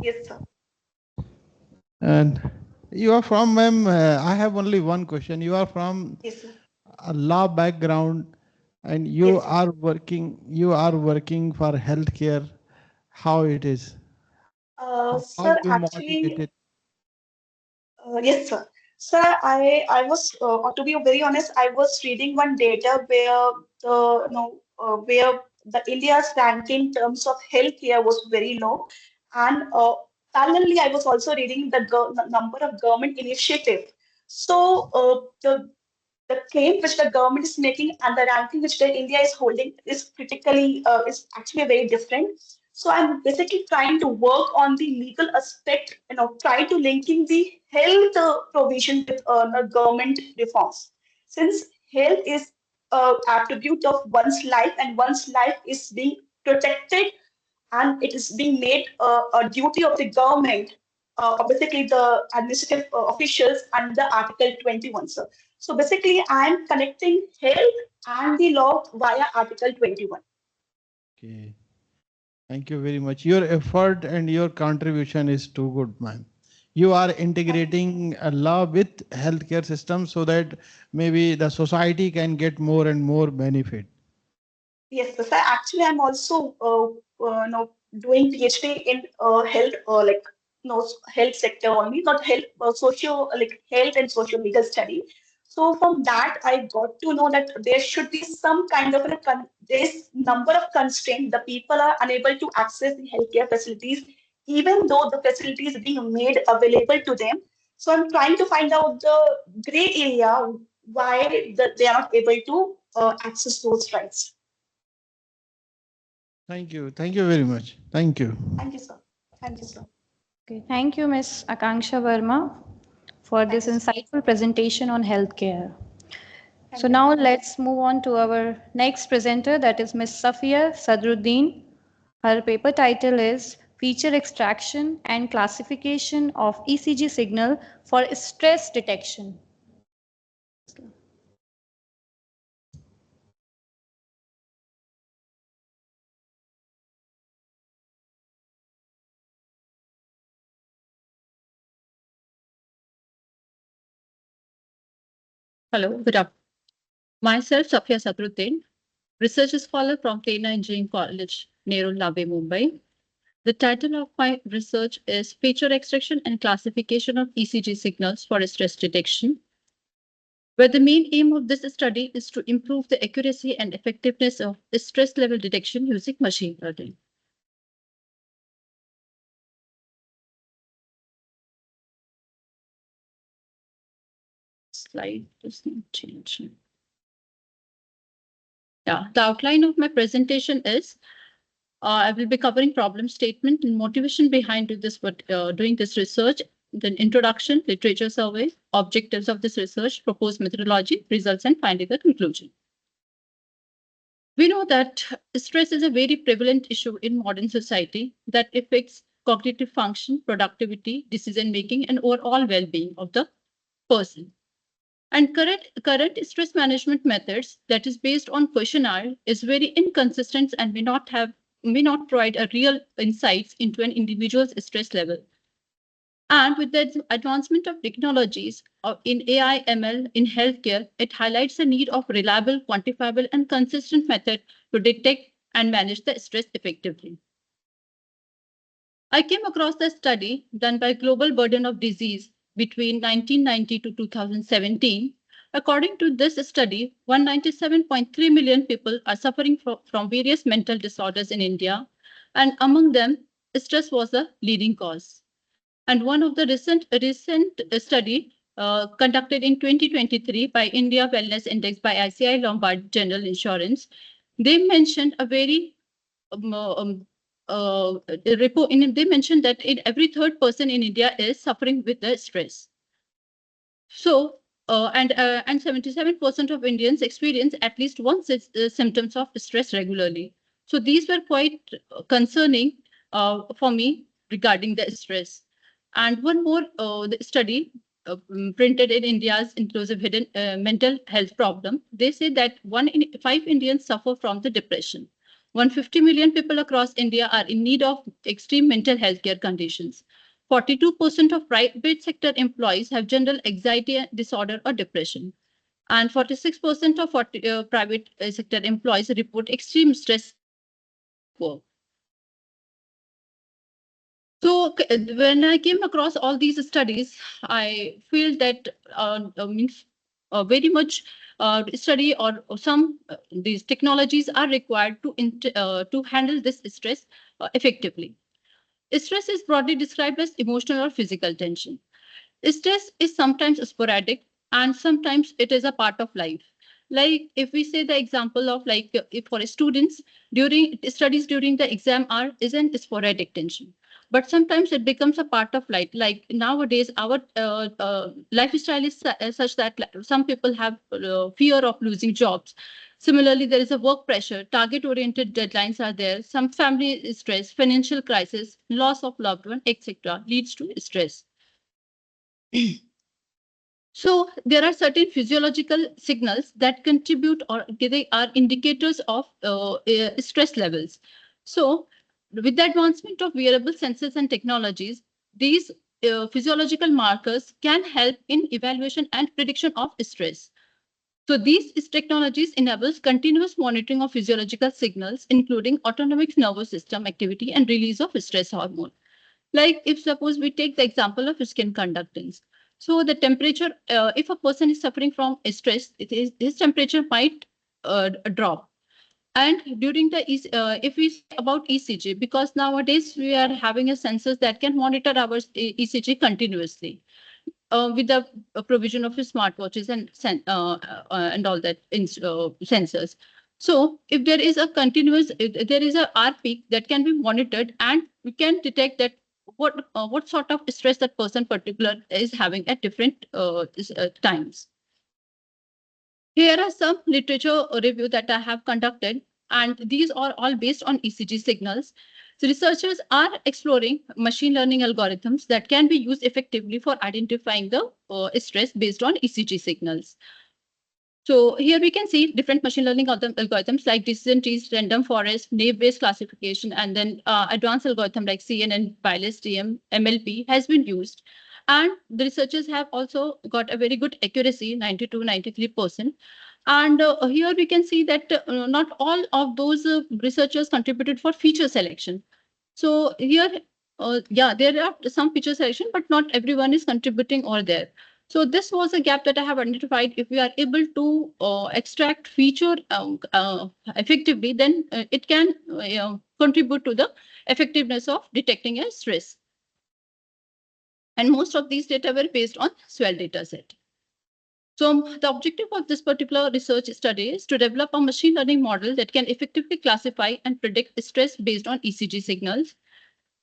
Yes, sir. And you are from, ma'am, I have only one question. You are from Yes, sir. a law background and Yes, sir. you are working for healthcare. How it is? How Sir, you actually, motivated? yes, sir. Sir, I was to be very honest, I was reading one data where where the India's ranking in terms of healthcare was very low, and parallelly I was also reading the number of government initiative. So the claim which the government is making and the ranking which the India is holding is actually very different. So I'm basically trying to work on the legal aspect, try to linking the health provision with the government reforms. Since health is attribute of one's life and one's life is being protected and it is being made a duty of the government, basically the administrative officials under Article 21, sir. So basically, I am connecting health and the law via Article 21. Okay. Thank you very much. Your effort and your contribution is too good, man. You are integrating a law with healthcare system so that maybe the society can get more and more benefit. Yes, sir. Actually, I'm also doing PhD in health, health sector only, not health, social, like health and social legal study. So from that, I got to know that there should be some kind of there's number of constraints. The people are unable to access the healthcare facilities, even though the facilities being made available to them. So I'm trying to find out the gray area why they are not able to access those rights. Thank you. Thank you very much. Thank you. Thank you, sir. Thank you, sir. Okay, thank you, Ms. Akanksha Verma, for Thank this you, sir. insightful presentation on healthcare. So Thank you. now let's move on to our next presenter, that is Ms. Safia Sadruddin. Her paper title is Feature Extraction and Classification of ECG Signal for Stress Detection. Hello, good afternoon. Myself, Safia Sadruddin, research scholar from Prerna Engineering College, Nehru Navi, Mumbai. The title of my research is Feature Extraction and Classification of ECG Signals for Stress Detection, where the main aim of this study is to improve the accuracy and effectiveness of stress level detection using machine learning. Slide does not change. Yeah, the outline of my presentation is I will be covering problem statement and motivation behind doing this research, then introduction, literature survey, objectives of this research, proposed methodology, results, and finally the conclusion. We know that stress is a very prevalent issue in modern society that affects cognitive function, productivity, decision making, and overall well-being of the person. And current stress management methods that is based on questionnaire is very inconsistent and may not provide a real insights into an individual's stress level. And with the advancement of technologies in AI, ML, in healthcare, it highlights the need of reliable, quantifiable, and consistent method to detect and manage the stress effectively. I came across the study done by Global Burden of Disease between 1990 to 2017 According to this study, 197.3 million people are suffering from various mental disorders in India, and among them, stress was the leading cause. And one of the recent study conducted in 2023 by India Wellness Index by ICI Lombard General Insurance, they mentioned a very report. They mentioned that every third person in India is suffering with the stress. So, and 77% of Indians experience at least one symptoms of stress regularly. So these were quite concerning for me regarding the stress. And one more the study printed in India's inclusive hidden mental health problem. They say that 1 in 5 Indians suffer from the depression. 150 million people across India are in need of extreme mental health care conditions. 42% of private sector employees have general anxiety disorder or depression. And 46% of private sector employees report extreme stress at work. So when I came across all these studies, I feel that means very much study or some these technologies are required to handle this stress effectively. Stress is broadly described as emotional or physical tension. Stress is sometimes sporadic and sometimes it is a part of life. Like if we say the example of like if for students during studies during the exam hour isn't sporadic tension, but sometimes it becomes a part of life. Like nowadays, our lifestyle is such that some people have fear of losing jobs. Similarly, there is a work pressure, target-oriented deadlines are there, some family stress, financial crisis, loss of loved one, etc. leads to stress. So there are certain physiological signals that contribute or they are indicators of stress levels. So with the advancement of wearable sensors and technologies, these physiological markers can help in evaluation and prediction of stress. So these technologies enables continuous monitoring of physiological signals, including autonomic nervous system activity and release of stress hormone. Like if suppose we take the example of skin conductance. So the temperature, if a person is suffering from stress, his temperature might drop. And during the, if we say about ECG, because nowadays we are having a sensors that can monitor our ECG continuously with the provision of smartwatches and all that sensors. So if there is a continuous, if there is a R peak that can be monitored and we can detect that what sort of stress that person particular is having at different times. Here are some literature review that I have conducted, and these are all based on ECG signals. So researchers are exploring machine learning algorithms that can be used effectively for identifying the stress based on ECG signals. So here we can see different machine learning algorithms like decision trees, random forest, naive-based classification, and then advanced algorithm like CNN, BILSTM, MLP has been used. And the researchers have also got a very good accuracy, 92-93%. And here we can see that not all of those researchers contributed for feature selection. So here, yeah, there are some feature selection, but not everyone is contributing over there. So this was a gap that I have identified. If we are able to extract feature effectively, then it can contribute to the effectiveness of detecting a stress. And most of these data were based on swell data set. So the objective of this particular research study is to develop a machine learning model that can effectively classify and predict stress based on ECG signals.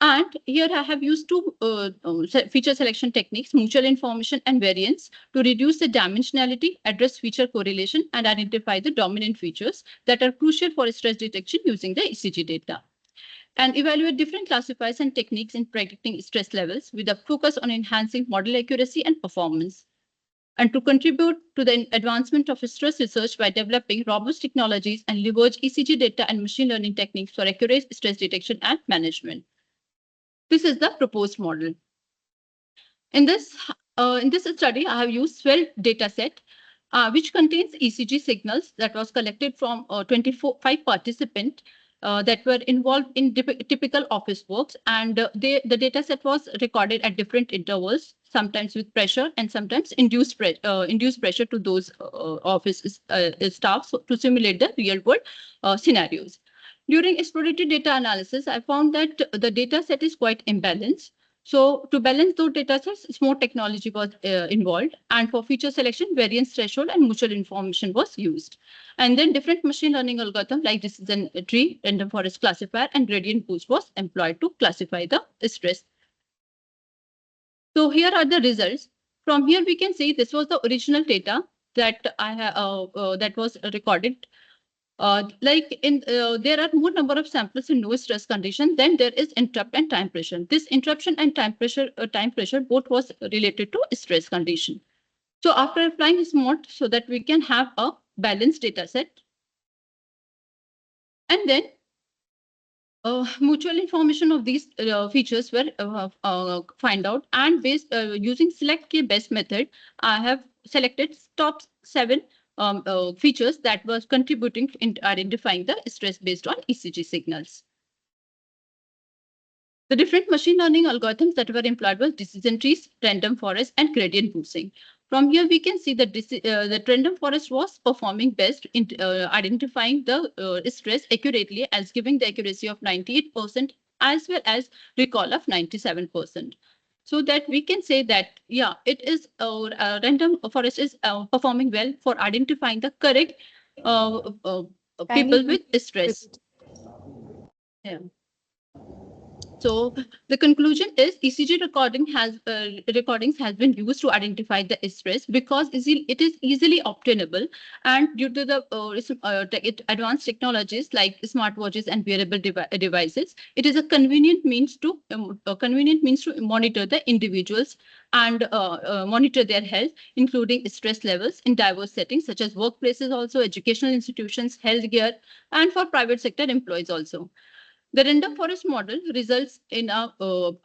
And here I have used two feature selection techniques, mutual information and variance, to reduce the dimensionality, address feature correlation, and identify the dominant features that are crucial for stress detection using the ECG data. And evaluate different classifiers and techniques in predicting stress levels with a focus on enhancing model accuracy and performance. And to contribute to the advancement of stress research by developing robust technologies and leverage ECG data and machine learning techniques for accurate stress detection and management. This is the proposed model. In this study, I have used 12 data set, which contains ECG signals that was collected from 25 participants that were involved in typical office works, and the data set was recorded at different intervals, sometimes with pressure and sometimes induced pressure to those office staff to simulate the real world scenarios. During exploratory data analysis, I found that the data set is quite imbalanced. So to balance those data sets, more technology was involved, and for feature selection, variance threshold and mutual information was used. And then different machine learning algorithms like decision tree, random forest classifier, and gradient boost was employed to classify the stress. So here are the results. From here, we can see this was the original data that I have that was recorded. There are more number of samples in no stress condition, then there is interrupt and time pressure. This interruption and time pressure both was related to stress condition. So after applying this mode so that we can have a balanced data set, and then mutual information of these features were find out, and based using select k best method, I have selected top 7 features that was contributing in identifying the stress based on ECG signals. The different machine learning algorithms that were employed was decision trees, random forest, and gradient boosting. From here, we can see that the random forest was performing best in identifying the stress accurately, as giving the accuracy of 98% as well as recall of 97%. So that we can say that, yeah, it is random forest is performing well for identifying the correct people with stress. Yeah. So the conclusion is ECG recordings has been used to identify the stress because it is easily obtainable, and due to the advanced technologies like smartwatches and wearable devices, it is a convenient means to monitor the individuals and monitor their health, including stress levels in diverse settings such as workplaces, also educational institutions, healthcare, and for private sector employees also. The random forest model results in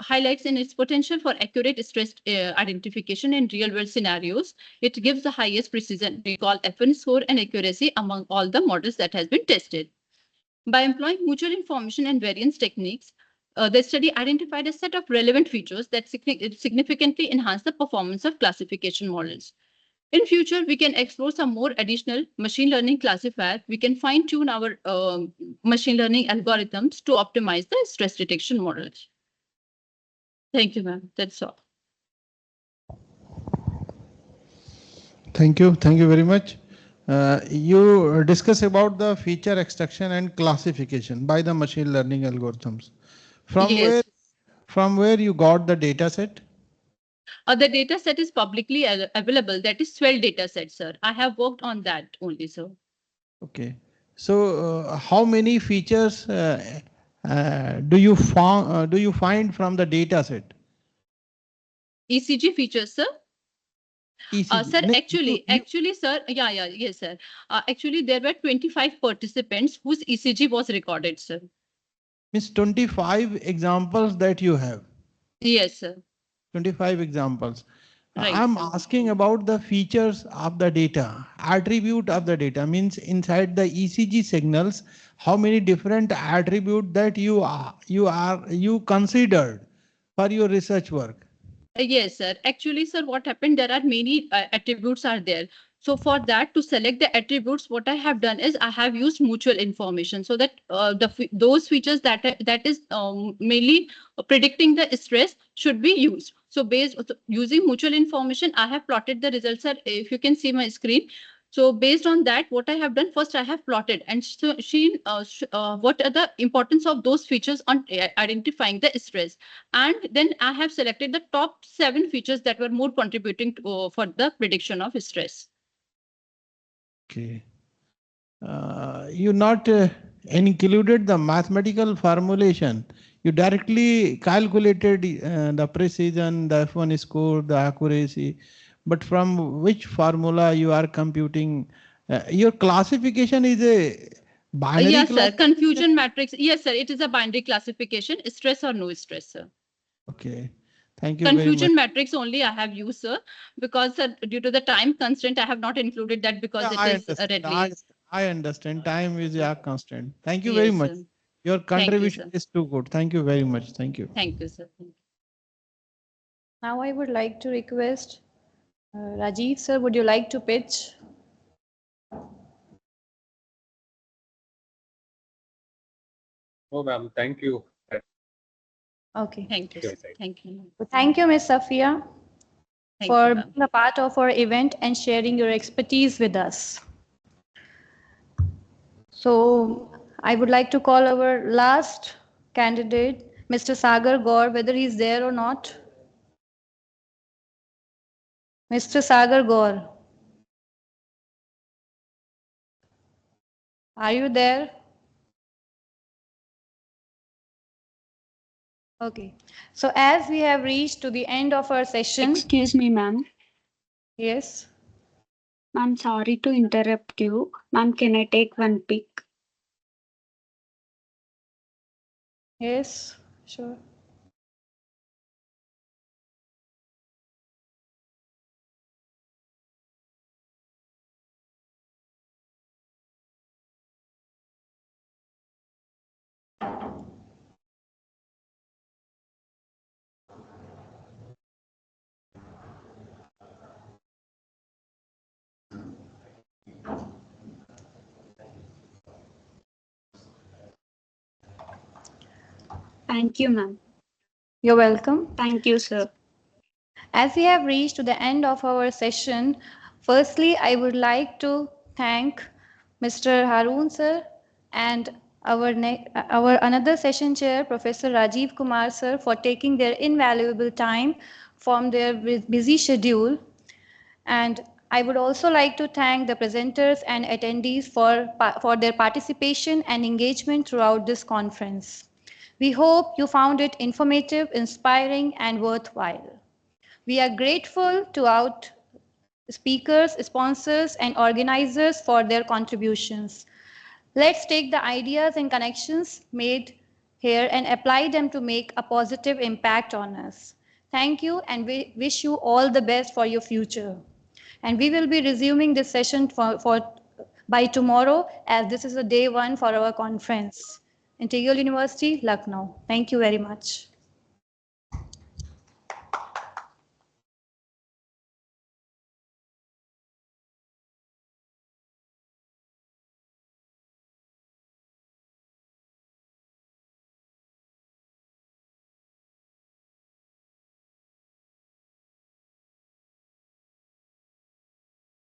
highlights in its potential for accurate stress identification in real-world scenarios. It gives the highest precision, recall, FN score, and accuracy among all the models that has been tested. By employing mutual information and variance techniques, the study identified a set of relevant features that significantly enhance the performance of classification models. In future, we can explore some more additional machine learning classifier. We can fine tune our machine learning algorithms to optimize the stress detection models. Thank you, ma'am. That's all. Thank you. Thank you very much. You discuss about the feature extraction and classification by the machine learning algorithms. From where you got the data set? The data set is publicly available. That is 12 data sets, sir. I have worked on that only, sir. Okay. So how many features do you find from the data set? ECG features, sir. ECG. Sir, actually, sir, yes, sir. Actually, there were 25 participants whose ECG was recorded, sir. Means 25 examples that you have. Yes, sir. 25 examples. Right. I'm asking about the features of the data, attribute of the data, means inside the ECG signals, how many different attributes that you considered for your research work? Yes, sir. Actually, sir, what happened? There are many attributes are there. So for that, to select the attributes, what I have done is I have used mutual information so that those features that is mainly predicting the stress should be used. So using mutual information, I have plotted the results. Sir, if you can see my screen. So based on that, what I have done first, I have plotted and seen what are the importance of those features on identifying the stress. And then I have selected the top 7 features that were more contributing to, for the prediction of stress. Okay. You not included the mathematical formulation. You directly calculated the precision, the F1 score, the accuracy, but from which formula you are computing? Your classification is a binary. Yes, sir. Confusion matrix. Yes, sir. It is a binary classification. Stress or no stress, sir. Okay. Thank you Confusion very much. matrix only I have used, sir, because due to the time constraint, I have not included that because Yeah, it is readily. I understand. Time is a constraint. Thank you Yes, very much. sir. Your Thank you, contribution sir. is too good. Thank you very much. Thank you. Thank you, sir. Now I would like to request Rajiv sir, would you like to pitch? Oh, ma'am, thank you. Okay. Thank you, Your sir. side. Thank you. So thank you, Ms. Safia, Thank for you, ma'am. being a part of our event and sharing your expertise with us. So I would like to call our last candidate, Mr. Sagar Gaur, whether he's there or not. Mr. Sagar Gaur, are you there? Okay. So as we have reached to the end of our session, Excuse me, ma'am. yes, Ma'am, sorry to interrupt you. Ma'am, can I take one pic? yes, sure. Thank you, ma'am. You're welcome. Thank you, sir. As we have reached to the end of our session, firstly, I would like to thank Mr. Haroon sir and our another session chair, Professor Rajiv Kumar sir, for taking their invaluable time from their busy schedule. And I would also like to thank the presenters and attendees for their participation and engagement throughout this conference. We hope you found it informative, inspiring, and worthwhile. We are grateful to our speakers, sponsors, and organizers for their contributions. Let's take the ideas and connections made here and apply them to make a positive impact on us. Thank you, and we wish you all the best for your future. And we will be resuming this session by tomorrow, as this is a day one for our conference. Integral University, Lucknow. Thank you very much.